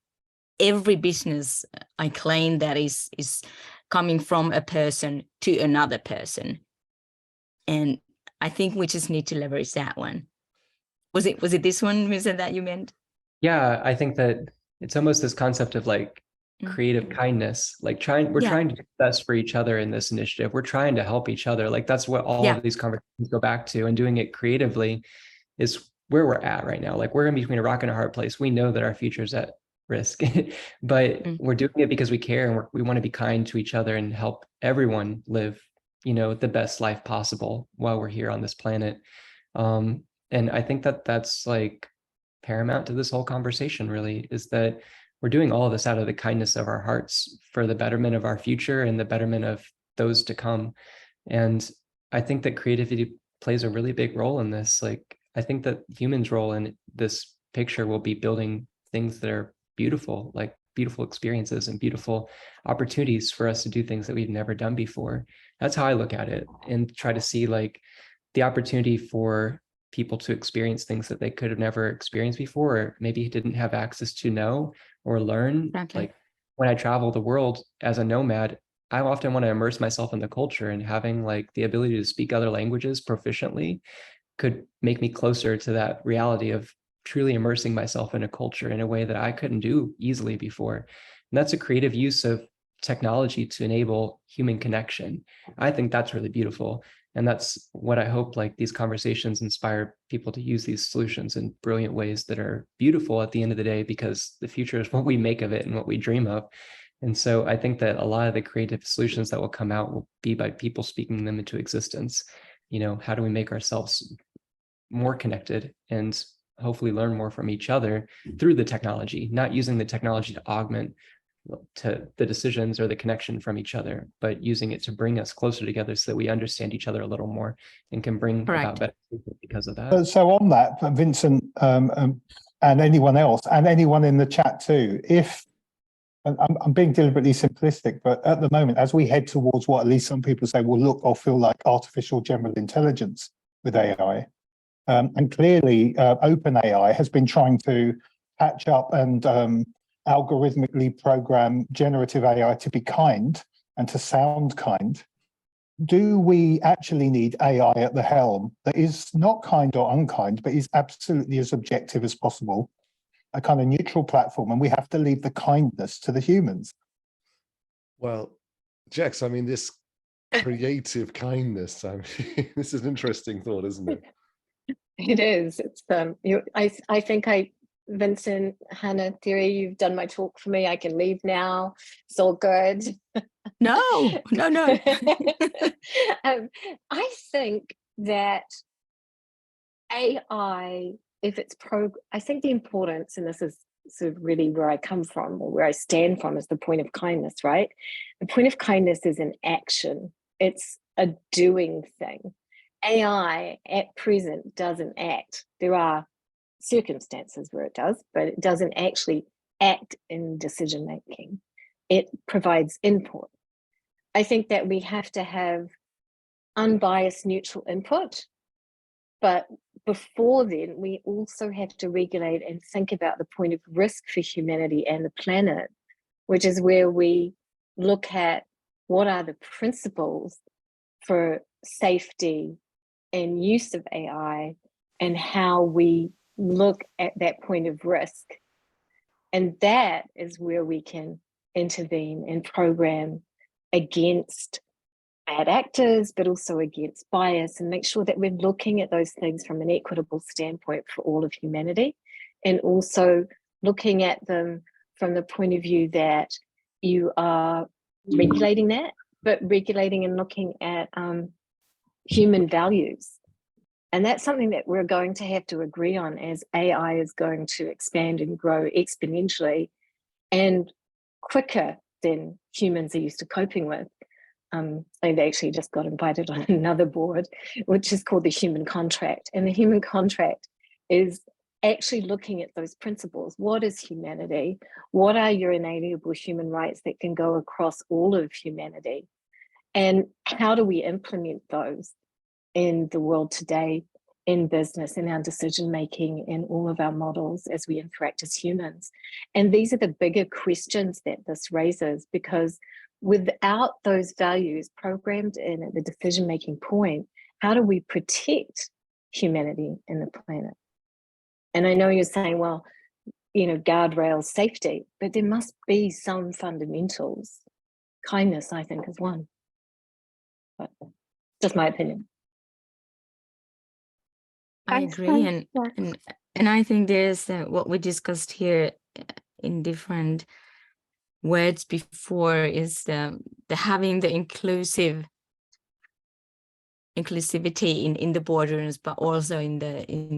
Every business, I claim, that is coming from a person to another person. And I think we just need to leverage that one. Was it this one, Vincent, that you meant? Yeah, I think that it's almost this concept of like creative kindness, like we're trying to do best for each other in this initiative. We're trying to help each other. Like that's what all of these conversations go back to, and doing it creatively is where we're at right now. Like we're in between a rock and a hard place. We know that our future is at risk, but we're doing it because we care and we want to be kind to each other and help everyone live, the best life possible while we're here on this planet. And I think that that's like paramount to this whole conversation, really, is that we're doing all of this out of the kindness of our hearts for the betterment of our future and the betterment of those to come. And I think that creativity plays a really big role in this. Like, I think that humans' role in this picture will be building things that are beautiful, like beautiful experiences and beautiful opportunities for us to do things that we've never done before. That's how I look at it, and try to see like the opportunity for people to experience things that they could have never experienced before, or maybe didn't have access to know or learn. Okay. Like when I travel the world as a nomad, I often want to immerse myself in the culture, and having like the ability to speak other languages proficiently could make me closer to that reality of truly immersing myself in a culture in a way that I couldn't do easily before. And that's a creative use of technology to enable human connection. I think that's really beautiful. And that's what I hope, like, these conversations inspire people to use these solutions in brilliant ways that are beautiful at the end of the day, because the future is what we make of it and what we dream of. And so I think that a lot of the creative solutions that will come out will be by people speaking them into existence. How do we make ourselves more connected and hopefully learn more from each other through the technology, not using the technology to augment to the decisions or the connection from each other, but using it to bring us closer together so that we understand each other a little more and can bring about better because of that. So on that, Vincent, and anyone else, and anyone in the chat too, if, and I'm being deliberately simplistic, but at the moment, as we head towards what at least some people say will look or feel like artificial general intelligence with AI, and clearly OpenAI has been trying to patch up and algorithmically program generative AI to be kind and to sound kind. Do we actually need AI at the helm that is not kind or unkind, but is absolutely as objective as possible, a kind of neutral platform, and we have to leave the kindness to the humans? Well, Jex, I mean, this creative kindness, I mean, this is an interesting thought, isn't it? It is. It's I think Vincent, Hanne, Thierry, you've done my talk for me. I can leave now. It's all good. No. I think that AI, if it's I think the importance, and this is sort of really where I come from, or where I stand from, is the point of kindness, right? The point of kindness is an action. It's a doing thing. AI at present doesn't act. There are circumstances where it does, but it doesn't actually act in decision making. It provides input. I think that we have to have unbiased, neutral input, but before then, we also have to regulate and think about the point of risk for humanity and the planet, which is where we look at what are the principles for safety and use of AI, and how we look at that point of risk. And that is where we can intervene and program against bad actors, but also against bias, and make sure that we're looking at those things from an equitable standpoint for all of humanity, and also looking at them from the point of view that you are regulating that, but regulating and looking at human values. And that's something that we're going to have to agree on as AI is going to expand and grow exponentially and quicker than humans are used to coping with. I actually just got invited on another board, which is called the human contract. And the human contract is actually looking at those principles. What is humanity? What are your inalienable human rights that can go across all of humanity? And how do we implement those in the world today, in business, in our decision making, in all of our models as we interact as humans? And these are the bigger questions that this raises, because without those values programmed in at the decision making point, how do we protect humanity and the planet? And I know you're saying, well, guardrails, safety, but there must be some fundamentals. Kindness, I think, is one. But just my opinion. I agree, and I think there's what we discussed here in different words before, is the having the inclusivity in the boardrooms, but also in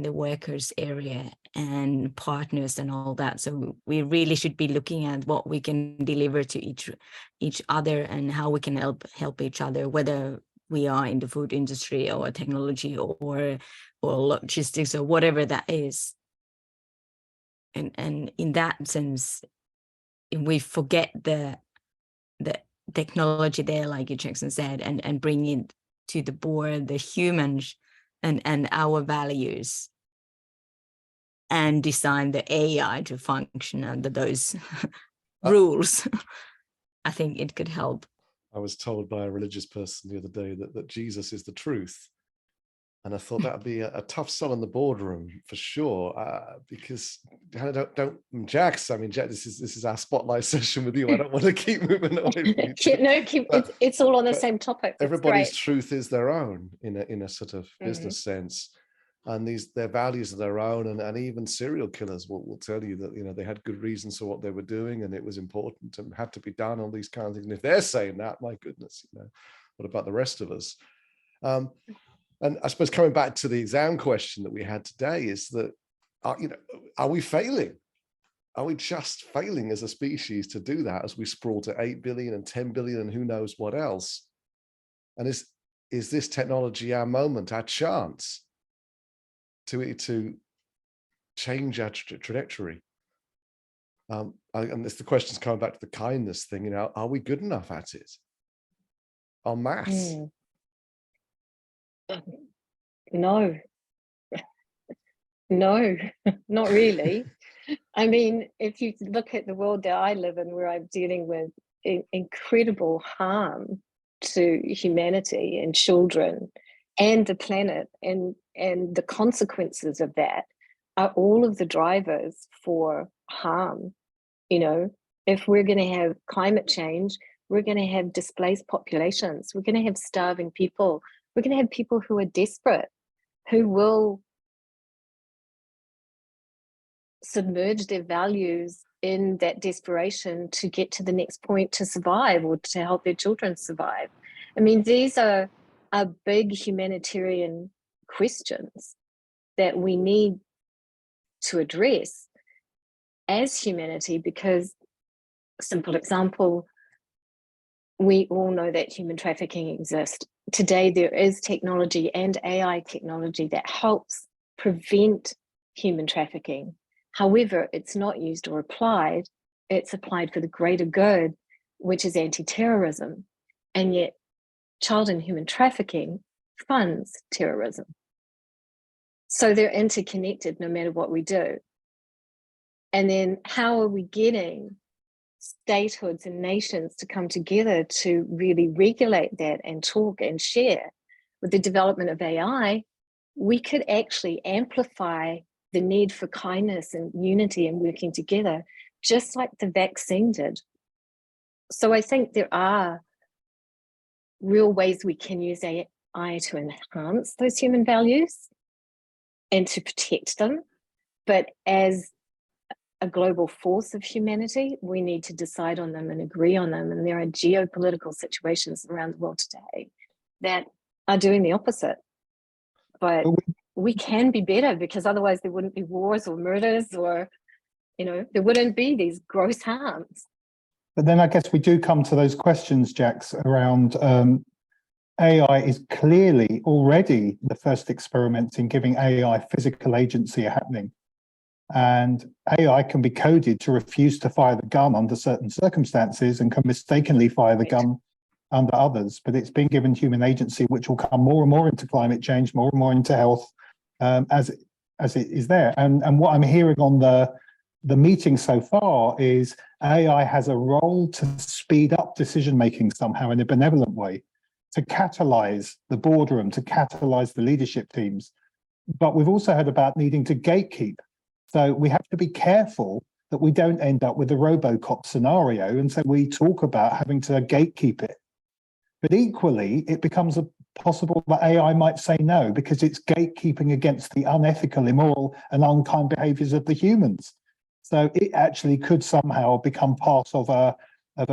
the workers area and partners and all that. So we really should be looking at what we can deliver to each other and how we can help each other, whether we are in the food industry or technology or logistics or whatever that is. And in that sense, if we forget the technology there, like Jackson said, and bring it to the board, the humans and our values, and design the AI to function under those rules, I think it could help. I was told by a religious person the other day that Jesus is the truth. And I thought that would be a tough sell in the boardroom for sure, because don't Jax. I mean, Jack, this is our spotlight session with you. I don't want to keep moving away from you. It's all on the same topic. Everybody's truth is their own in a sort of business sense, and their values are their own. And even serial killers will tell you that, you know, they had good reasons for what they were doing, and it was important and had to be done. All these kinds of things. And if they're saying that, my goodness, you know, what about the rest of us? And I suppose coming back to the exam question that we had today is that, are we failing? Are we just failing as a species to do that as we sprawl to 8 billion and 10 billion and who knows what else? And is this technology our moment, our chance to change our trajectory? And the question's coming back to the kindness thing, you know, are we good enough at it? En masse? No, no, not really. I mean, if you look at the world that I live in, where I'm dealing with incredible harm to humanity and children and the planet, and the consequences of that are all of the drivers for harm. You know, if we're going to have climate change, we're going to have displaced populations, we're going to have starving people, we're going to have people who are desperate, who will submerge their values in that desperation to get to the next point to survive or to help their children survive. I mean, these are big humanitarian questions that we need to address as humanity, because, simple example, we all know that human trafficking exists. Today, there is technology and AI technology that helps prevent human trafficking. However, it's not used or applied. It's applied for the greater good, which is anti-terrorism. And yet, child and human trafficking funds terrorism. So they're interconnected no matter what we do. And then how are we getting statehoods and nations to come together to really regulate that and talk and share? With the development of AI, we could actually amplify the need for kindness and unity and working together, just like the vaccine did. So I think there are real ways we can use AI to enhance those human values and to protect them. But as a global force of humanity, we need to decide on them and agree on them. And there are geopolitical situations around the world today that are doing the opposite. But we can be better, because otherwise there wouldn't be wars or murders, or, you know, there wouldn't be these gross harms. But then I guess we do come to those questions, Jax, around AI is clearly already the first experiments in giving AI physical agency are happening. And AI can be coded to refuse to fire the gun under certain circumstances and can mistakenly fire the gun under others. But it's been given human agency, which will come more and more into climate change, more and more into health, as it is there. And what I'm hearing on the meeting so far is AI has a role to speed up decision-making somehow in a benevolent way, to catalyze the boardroom, to catalyze the leadership teams. But we've also heard about needing to gatekeep. So we have to be careful that we don't end up with the RoboCop scenario. And so we talk about having to gatekeep it. But equally, it becomes possible that AI might say no, because it's gatekeeping against the unethical, immoral, and unkind behaviors of the humans. So it actually could somehow become part of a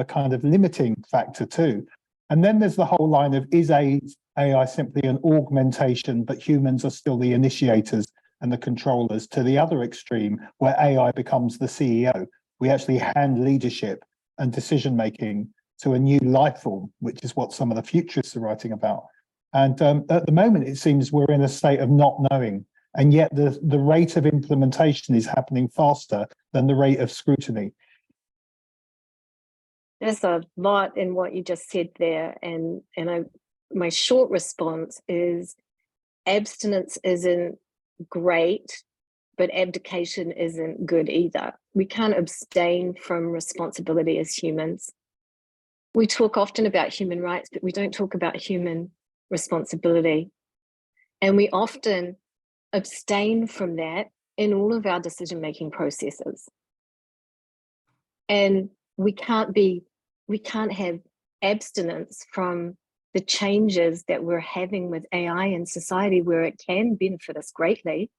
kind of limiting factor too. And then there's the whole line of, is AI simply an augmentation, but humans are still the initiators and the controllers, to the other extreme where AI becomes the CEO. We actually hand leadership and decision-making to a new life form, which is what some of the futurists are writing about. And at the moment, it seems we're in a state of not knowing. And yet the rate of implementation is happening faster than the rate of scrutiny. There's a lot in what you just said there. And my short response is abstinence isn't great, but abdication isn't good either. We can't abstain from responsibility as humans. We talk often about human rights, but we don't talk about human responsibility. And we often abstain from that in all of our decision-making processes. And we can't have abstinence from the changes that we're having with AI in society, where it can benefit us greatly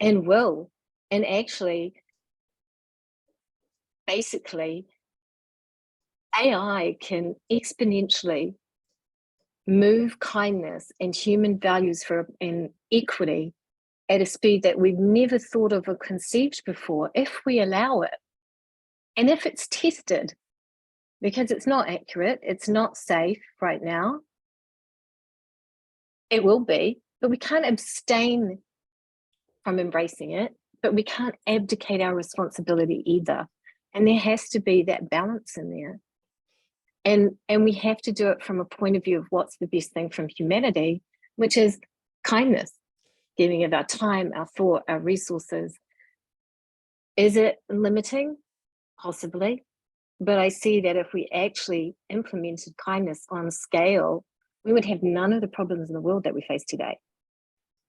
and will. And actually, basically, AI can exponentially move kindness and human values and equity at a speed that we've never thought of or conceived before, if we allow it. And if it's tested, because it's not accurate, it's not safe right now. It will be, but we can't abstain from embracing it, but we can't abdicate our responsibility either. And there has to be that balance in there. And we have to do it from a point of view of what's the best thing from humanity, which is kindness, giving of our time, our thought, our resources. Is it limiting? Possibly. But I see that if we actually implemented kindness on scale, we would have none of the problems in the world that we face today.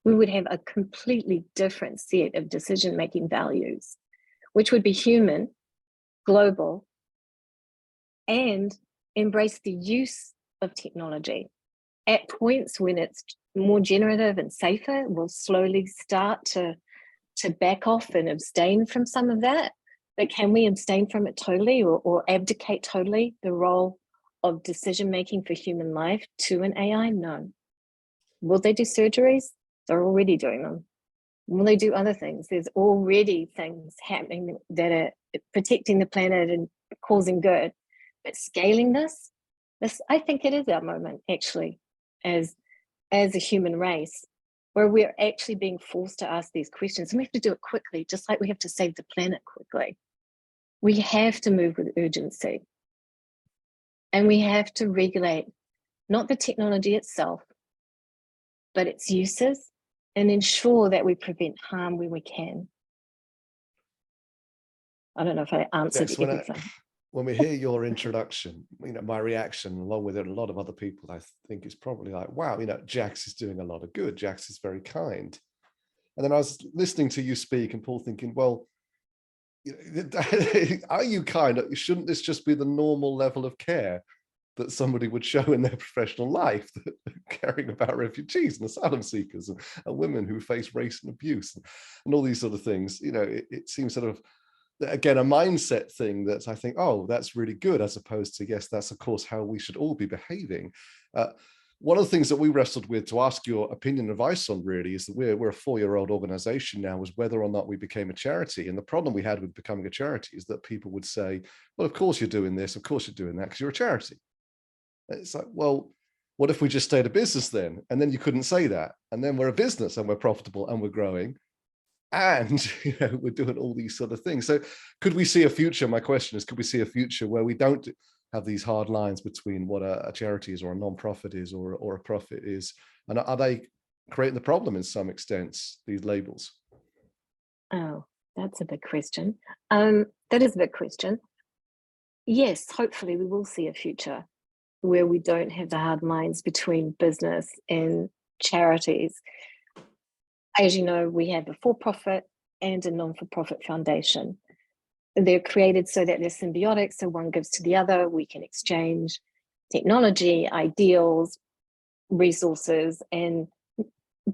We would have a completely different set of decision-making values, which would be human, global, and embrace the use of technology. At points when it's more generative and safer, we'll slowly start to back off and abstain from some of that. But can we abstain from it totally or abdicate totally the role of decision-making for human life to an AI? No. Will they do surgeries? They're already doing them. Will they do other things? There's already things happening that are protecting the planet and causing good. But scaling this, I think it is our moment, actually, as a human race, where we're actually being forced to ask these questions. And we have to do it quickly, just like we have to save the planet quickly. We have to move with urgency. And we have to regulate not the technology itself, but its uses, and ensure that we prevent harm when we can. I don't know if I answered everything. When we hear your introduction, my reaction, along with a lot of other people, I think is probably like, wow, Jax is doing a lot of good. Jax is very kind. And then I was listening to you speak and Paul thinking, well, are you kind? Shouldn't this just be the normal level of care that somebody would show in their professional life, caring about refugees and asylum seekers and women who face race and abuse and all these sort of things? It seems sort of, again, a mindset thing that I think, oh, that's really good, as opposed to, yes, that's of course how we should all be behaving. One of the things that we wrestled with to ask your opinion and advice on really is that we're a 4-year-old organization now, was whether or not we became a charity. And the problem we had with becoming a charity is that people would say, well, of course you're doing this, of course you're doing that, because you're a charity. It's like, well, what if we just stayed a business then? And then you couldn't say that. And then we're a business and we're profitable and we're growing. And we're doing all these sort of things. So could we see a future? My question is, could we see a future where we don't have these hard lines between what a charity is or a non-profit is or a profit is? And are they creating the problem in some extents, these labels? Oh, that's a big question. That is a big question. Yes, hopefully we will see a future where we don't have the hard lines between business and charities. As you know, we have a for-profit and a non-for-profit foundation. They're created so that they're symbiotic, so one gives to the other. We can exchange technology, ideals, resources, and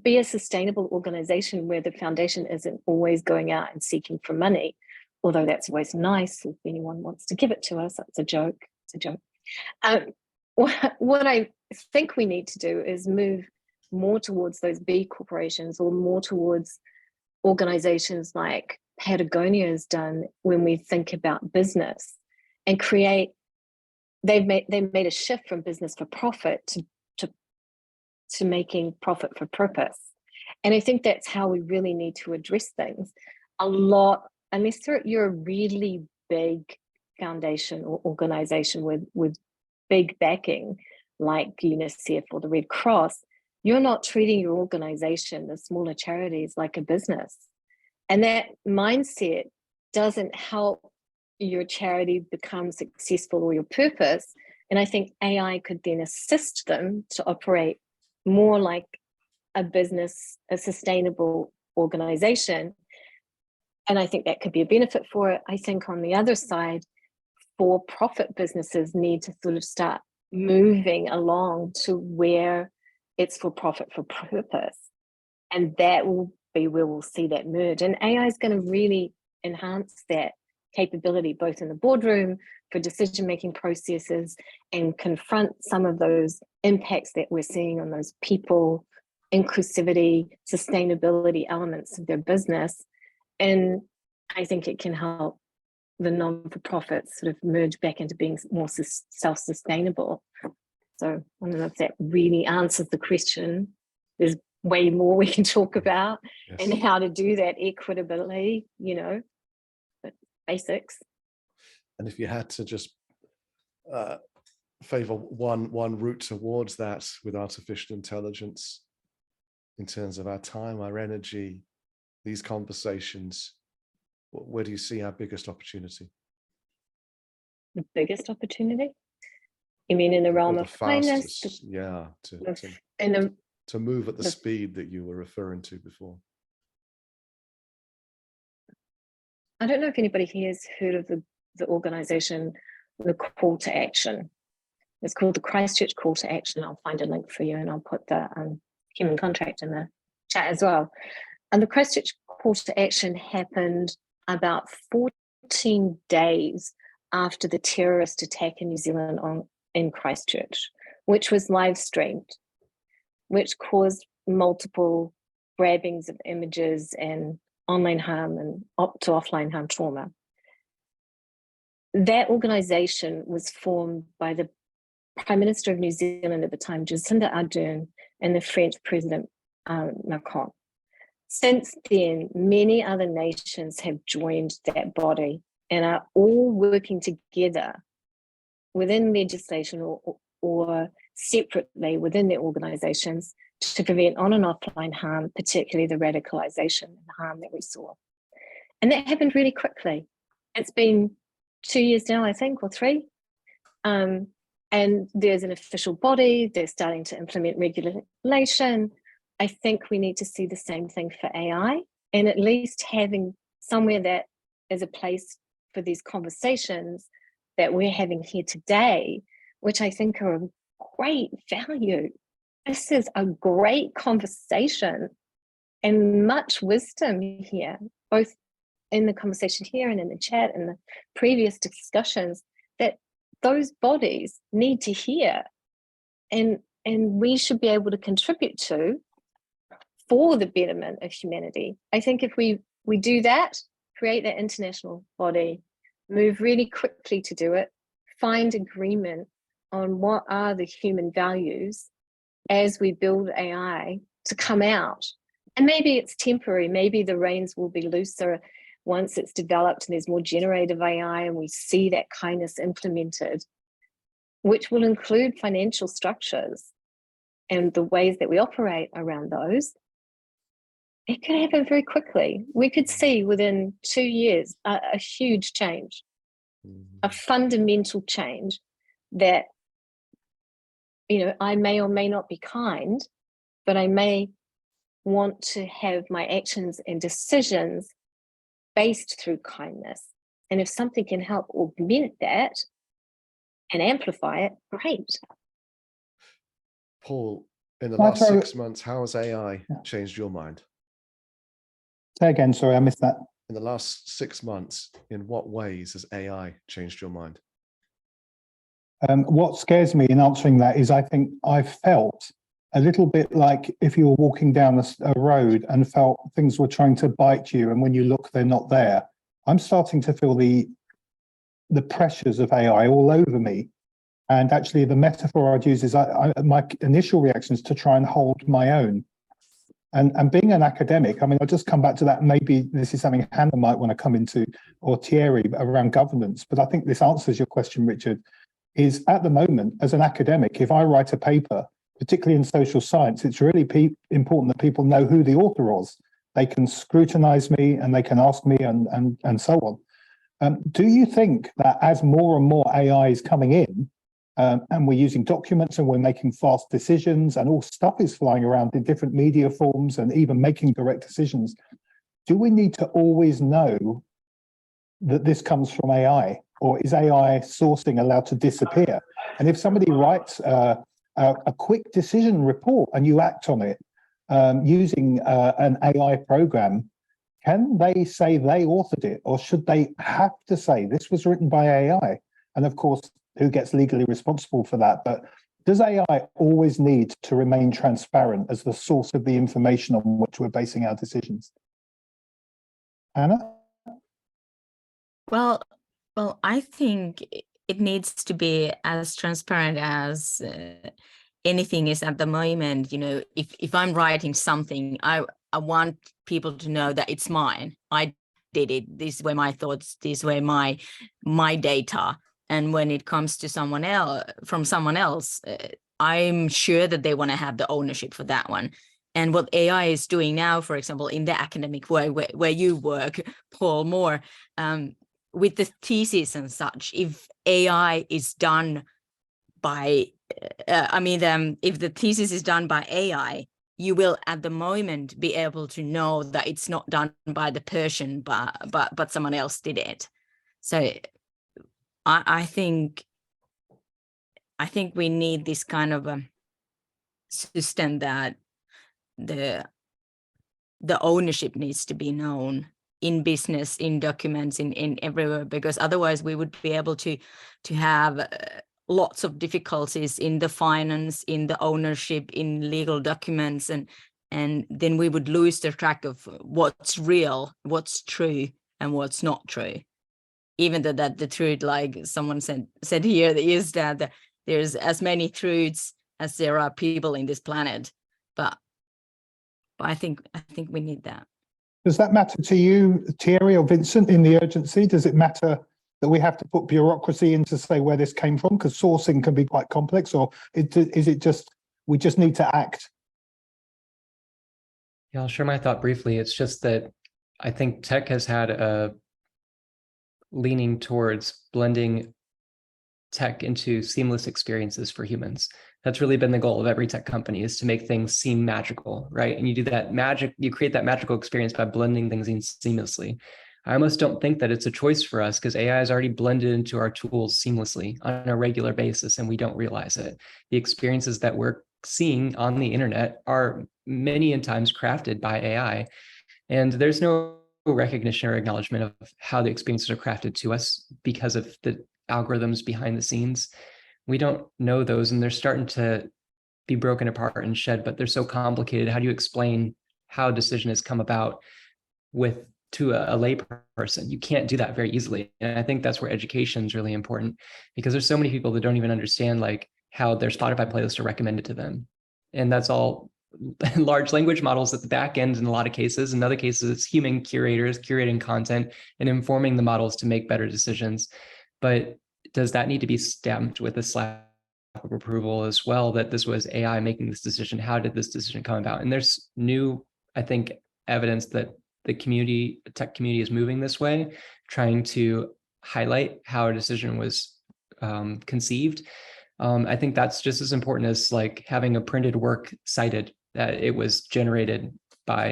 be a sustainable organization where the foundation isn't always going out and seeking for money, although that's always nice if anyone wants to give it to us. It's a joke. It's a joke. What I think we need to do is move more towards those B corporations, or more towards organizations like Patagonia has done when we think about business, and create. They've made a shift from business for profit to making profit for purpose. And I think that's how we really need to address things. A lot, unless you're a really big foundation or organization with big backing, like UNICEF or the Red Cross, you're not treating your organization, the smaller charities, like a business. And that mindset doesn't help your charity become successful, or your purpose. And I think AI could then assist them to operate more like a business, a sustainable organization. And I think that could be a benefit for it. I think on the other side, for-profit businesses need to sort of start moving along to where it's for profit for purpose. And that will be where we'll see that merge. And AI is going to really enhance that capability, both in the boardroom for decision-making processes, and confront some of those impacts that we're seeing on those people, inclusivity, sustainability elements of their business. And I think it can help the non-for-profits sort of merge back into being more self-sustainable. So I don't know if that really answers the question. There's way more we can talk about, yes, and how to do that equitably, you know, but basics. And if you had to just favor one route towards that with artificial intelligence, in terms of our time, our energy, these conversations, where do you see our biggest opportunity? The biggest opportunity? You mean in the realm of finance? Yeah, to move at the speed that you were referring to before. I don't know if anybody here has heard of the organization, the Call to Action. It's called the Christchurch Call to Action. I'll find a link for you, and I'll put the human contract in the chat as well. And the Christchurch Call to Action happened about 14 days after the terrorist attack in New Zealand in Christchurch, which was live streamed, which caused multiple grabbings of images and online harm and to offline harm trauma. That organization was formed by the Prime Minister of New Zealand at the time, Jacinda Ardern, and the French President Macron. Since then, many other nations have joined that body and are all working together within legislation or separately within their organizations to prevent on and offline harm, particularly the radicalization and harm that we saw. And that happened really quickly. It's been 2 years now, I think, or 3. And there's an official body, they're starting to implement regulation. I think we need to see the same thing for AI, and at least having somewhere that is a place for these conversations that we're having here today, which I think are of great value. This is a great conversation and much wisdom here, both in the conversation here and in the chat and the previous discussions, that those bodies need to hear, and we should be able to contribute to for the betterment of humanity. I think if we do that, create that international body, move really quickly to do it, find agreement on what are the human values as we build AI to come out. And maybe it's temporary, maybe the reins will be looser once it's developed and there's more generative AI and we see that kindness implemented, which will include financial structures and the ways that we operate around those. It could happen very quickly. We could see within 2 years a huge change, a fundamental change that, you know, I may or may not be kind, but I may want to have my actions and decisions based through kindness. And if something can help augment that and amplify it, great. Paul, in the last 6 months, how has AI changed your mind? Say again, sorry, I missed that. in the last 6 months, in what ways has AI changed your mind? What scares me in answering that is I think I felt a little bit like if you were walking down a road and felt things were trying to bite you, and when you look, they're not there. I'm starting to feel the pressures of AI all over me. And actually, the metaphor I'd use is my initial reaction is to try and hold my own. And being an academic, I mean, I'll just come back to that. Maybe this is something Hanne might want to come into, or Thierry, around governance. But I think this answers your question, Richard, is at the moment, as an academic, if I write a paper, particularly in social science, it's really important that people know who the author was. They can scrutinize me and they can ask me and so on. Do you think that as more and more AI is coming in, and we're using documents and we're making fast decisions and all stuff is flying around in different media forms and even making direct decisions, do we need to always know that this comes from AI? Or is AI sourcing allowed to disappear? And if somebody writes a quick decision report and you act on it using an AI program, can they say they authored it, or should they have to say this was written by AI? And of course, who gets legally responsible for that? But does AI always need to remain transparent as the source of the information on which we're basing our decisions? Hanne? Well, I think it needs to be as transparent as anything is at the moment. You know, if I'm writing something, I want people to know that it's mine. I did it. These were my thoughts. These were my data. And when it comes to someone else, I'm sure that they want to have the ownership for that one. And what AI is doing now, for example, in the academic way where you work, Paul, more with the thesis and such, if AI is done by, if the thesis is done by AI, you will at the moment be able to know that it's not done by the person, but someone else did it. So I think we need this kind of a system that the ownership needs to be known in business, in documents, in everywhere, because otherwise we would be able to have lots of difficulties in the finance, in the ownership, in legal documents, and then we would lose the track of what's real, what's true, and what's not true. Even though that the truth, like someone said here, is that there's as many truths as there are people in this planet, but I think we need that. Does that matter to you, Thierry or Vincent, in the urgency? Does it matter that we have to put bureaucracy in to say where this came from? Because sourcing can be quite complex, or is it just we just need to act? Yeah, I'll share my thought briefly. It's just that I think tech has had a leaning towards blending tech into seamless experiences for humans. That's really been the goal of every tech company, is to make things seem magical, right? And you do that you create that magical experience by blending things in seamlessly. I almost don't think that it's a choice for us, because AI is already blended into our tools seamlessly on a regular basis, and we don't realize it. The experiences that we're seeing on the internet are many times crafted by AI, and there's no recognition or acknowledgement of how the experiences are crafted to us because of the algorithms behind the scenes. We don't know those, and they're starting to be broken apart and shed, but they're so complicated. How do you explain how a decision has come about to a lay person? You can't do that very easily. And I think that's where education is really important, because there's so many people that don't even understand like how their Spotify playlists are recommended to them. And that's all large language models at the back end in a lot of cases. In other cases, it's human curators curating content and informing the models to make better decisions. But does that need to be stamped with a slap of approval as well, that this was AI making this decision? How did this decision come about? And there's new, I think, evidence that the tech community is moving this way, trying to highlight how a decision was conceived. I think that's just as important as like having a printed work cited that it was generated by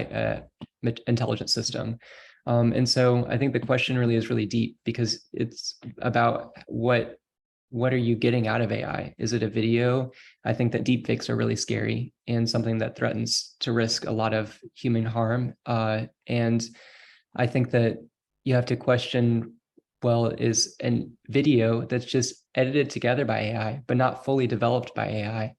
an intelligent system. And so I think the question really is really deep, because it's about what are you getting out of AI? Is it a video? I think that deepfakes are really scary and something that threatens to risk a lot of human harm. And I think that you have to question, well, is a video that's just edited together by AI, but not fully developed by AI,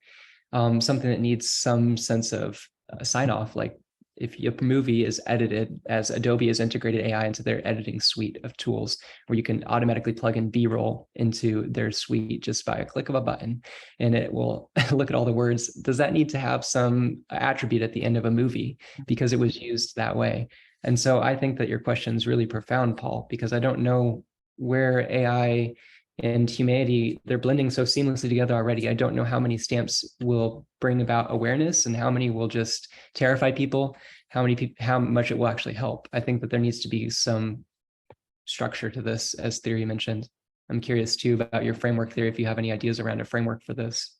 something that needs some sense of sign off, like if a movie is edited as Adobe has integrated AI into their editing suite of tools, where you can automatically plug in B-roll into their suite just by a click of a button, and it will look at all the words. Does that need to have some attribute at the end of a movie because it was used that way? And so I think that your question is really profound, Paul, because I don't know where AI and humanity, they're blending so seamlessly together already. I don't know how many stamps will bring about awareness and how many will just terrify people, how much it will actually help. I think that there needs to be some structure to this, as Thierry mentioned. I'm curious too about your framework theory, if you have any ideas around a framework for this.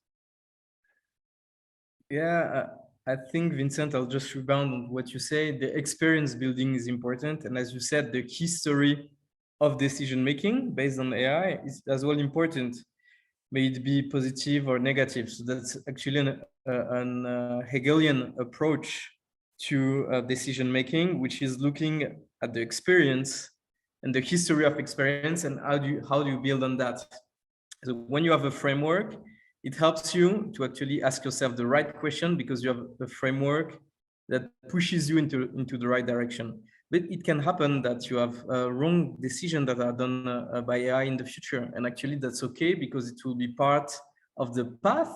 Yeah, I think, Vincent, I'll just rebound on what you say. The experience building is important. And as you said, the history of decision-making based on AI is as well important, may it be positive or negative. So that's actually an Hegelian approach to decision-making, which is looking at the experience and the history of experience and how do you build on that. So when you have a framework, it helps you to actually ask yourself the right question because you have a framework that pushes you into the right direction. But it can happen that you have wrong decisions that are done by AI in the future. And actually that's okay because it will be part of the path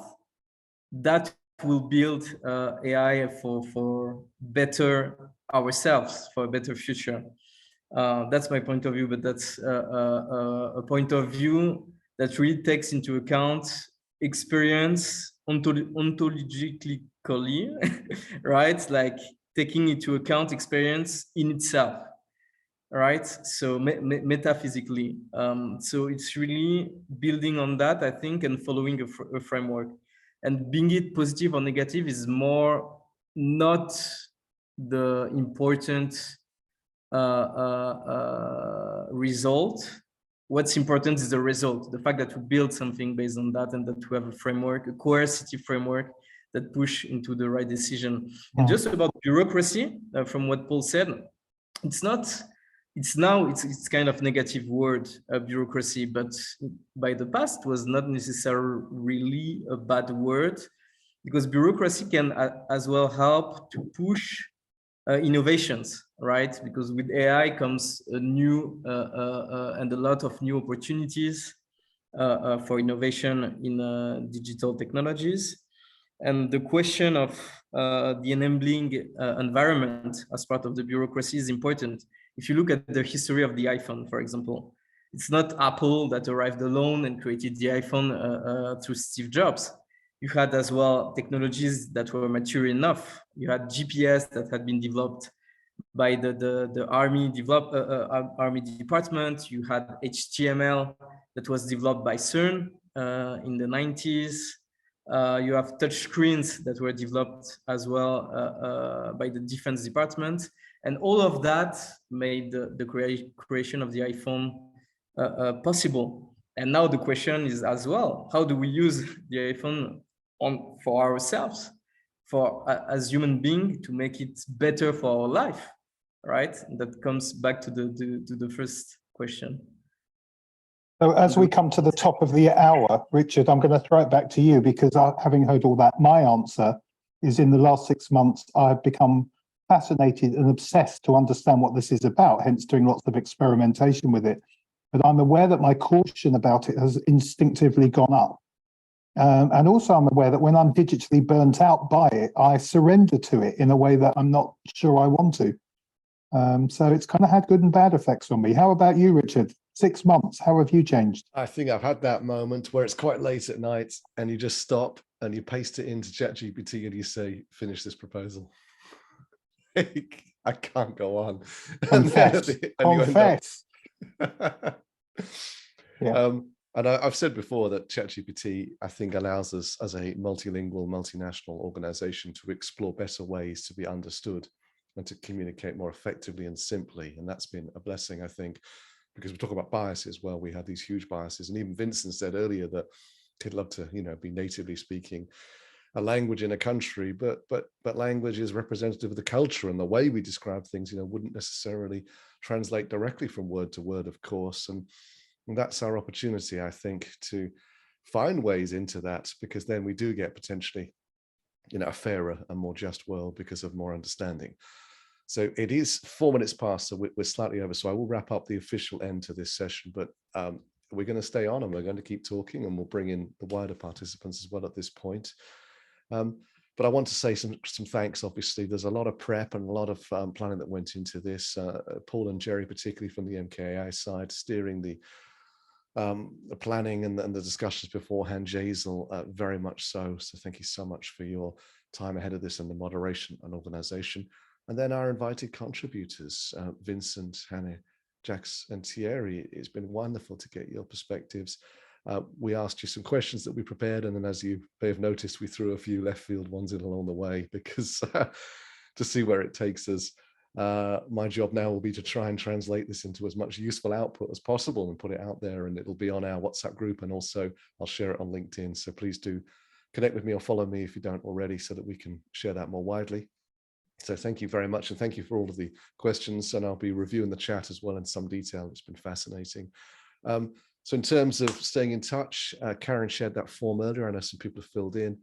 that will build AI for better ourselves, for a better future. That's my point of view, but that's a point of view that really takes into account experience ontologically, right? Like taking into account experience in itself, right? So metaphysically. So it's really building on that, I think, and following a framework. And being it positive or negative is more not the important result. What's important is the result, the fact that we build something based on that and that we have a framework, a coercive framework that push into the right decision. And just about bureaucracy, from what Paul said, it's kind of negative word, bureaucracy, but by the past was not necessarily a bad word, because bureaucracy can as well help to push innovations, right? Because with AI comes a new and a lot of new opportunities for innovation in digital technologies. And the question of the enabling environment as part of the bureaucracy is important. If you look at the history of the iPhone, for example, it's not Apple that arrived alone and created the iPhone through Steve Jobs. You had as well technologies that were mature enough. You had GPS that had been developed by the Army department. You had HTML that was developed by CERN in the 90s. You have touch screens that were developed as well by the Defense Department. And all of that made the creation of the iPhone possible. And now the question is as well, how do we use the iPhone for ourselves, as human beings, to make it better for our life, right? That comes back to the first question. So as we come to the top of the hour, Richard, I'm going to throw it back to you because having heard all that, my answer is in the last 6 months, I've become fascinated and obsessed to understand what this is about, hence doing lots of experimentation with it. But I'm aware that my caution about it has instinctively gone up. And also I'm aware that when I'm digitally burnt out by it, I surrender to it in a way that I'm not sure I want to. So it's kind of had good and bad effects on me. How about you, Richard? 6 months, how have you changed? I think I've had that moment where it's quite late at night and you just stop and you paste it into ChatGPT and you say, finish this proposal. I can't go on. Confess. Confess. Yeah. And I've said before that ChatGPT, I think, allows us as a multilingual, multinational organization to explore better ways to be understood and to communicate more effectively and simply. And that's been a blessing, I think, because we talk about biases. Well, we have these huge biases. And even Vincent said earlier that he'd love to, be natively speaking a language in a country, but language is representative of the culture, and the way we describe things, wouldn't necessarily translate directly from word to word, of course. And that's our opportunity, I think, to find ways into that, because then we do get potentially, a fairer and more just world because of more understanding. So it is 4 minutes past, so we're slightly over. So I will wrap up the official end to this session, but we're going to stay on and we're going to keep talking, and we'll bring in the wider participants as well at this point. But I want to say some thanks. Obviously, there's a lot of prep and a lot of planning that went into this. Paul and Jerry, particularly from the MKAI side, steering the planning and the discussions beforehand. Jaisal, very much so. So thank you so much for your time ahead of this and the moderation and organization. And then our invited contributors, Vincent, Hanne, Jax, and Thierry. It's been wonderful to get your perspectives. We asked you some questions that we prepared, and then, as you may have noticed, we threw a few left field ones in along the way, because to see where it takes us. My job now will be to try and translate this into as much useful output as possible and put it out there, and it'll be on our WhatsApp group, and also I'll share it on LinkedIn. So please do connect with me or follow me if you don't already, so that we can share that more widely. So thank you very much, and thank you for all of the questions, and I'll be reviewing the chat as well in some detail. It's been fascinating. So in terms of staying in touch, Karen shared that form earlier. I know some people have filled in.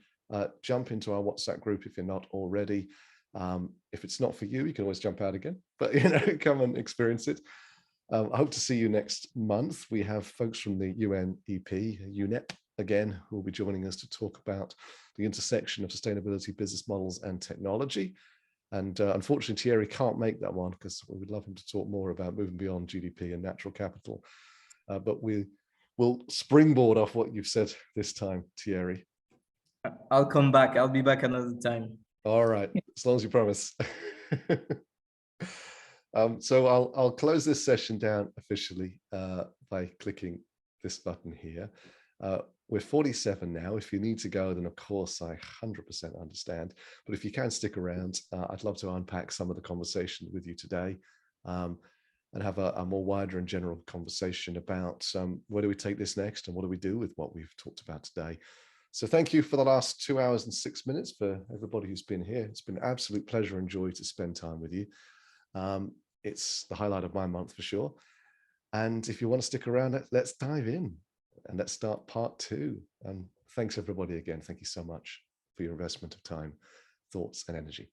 Jump into our WhatsApp group if you're not already. If it's not for you, you can always jump out again, but come and experience it. I hope to see you next month. We have folks from the UNEP, UNEP again, who will be joining us to talk about the intersection of sustainability, business models, and technology. And unfortunately, Thierry can't make that one, because we would love him to talk more about moving beyond GDP and natural capital. But we will springboard off what you've said this time, Thierry. I'll come back. I'll be back another time. All right, as long as you promise. So I'll close this session down officially by clicking this button here. We're 47 now. If you need to go, then of course I 100% understand. But if you can stick around, I'd love to unpack some of the conversation with you today, and have a more wider and general conversation about where do we take this next, and what do we do with what we've talked about today. So thank you for the last 2 hours and 6 minutes for everybody who's been here. It's been an absolute pleasure and joy to spend time with you. It's the highlight of my month for sure. And if you want to stick around, let's dive in and let's start part 2. And thanks everybody again. Thank you so much for your investment of time, thoughts, and energy.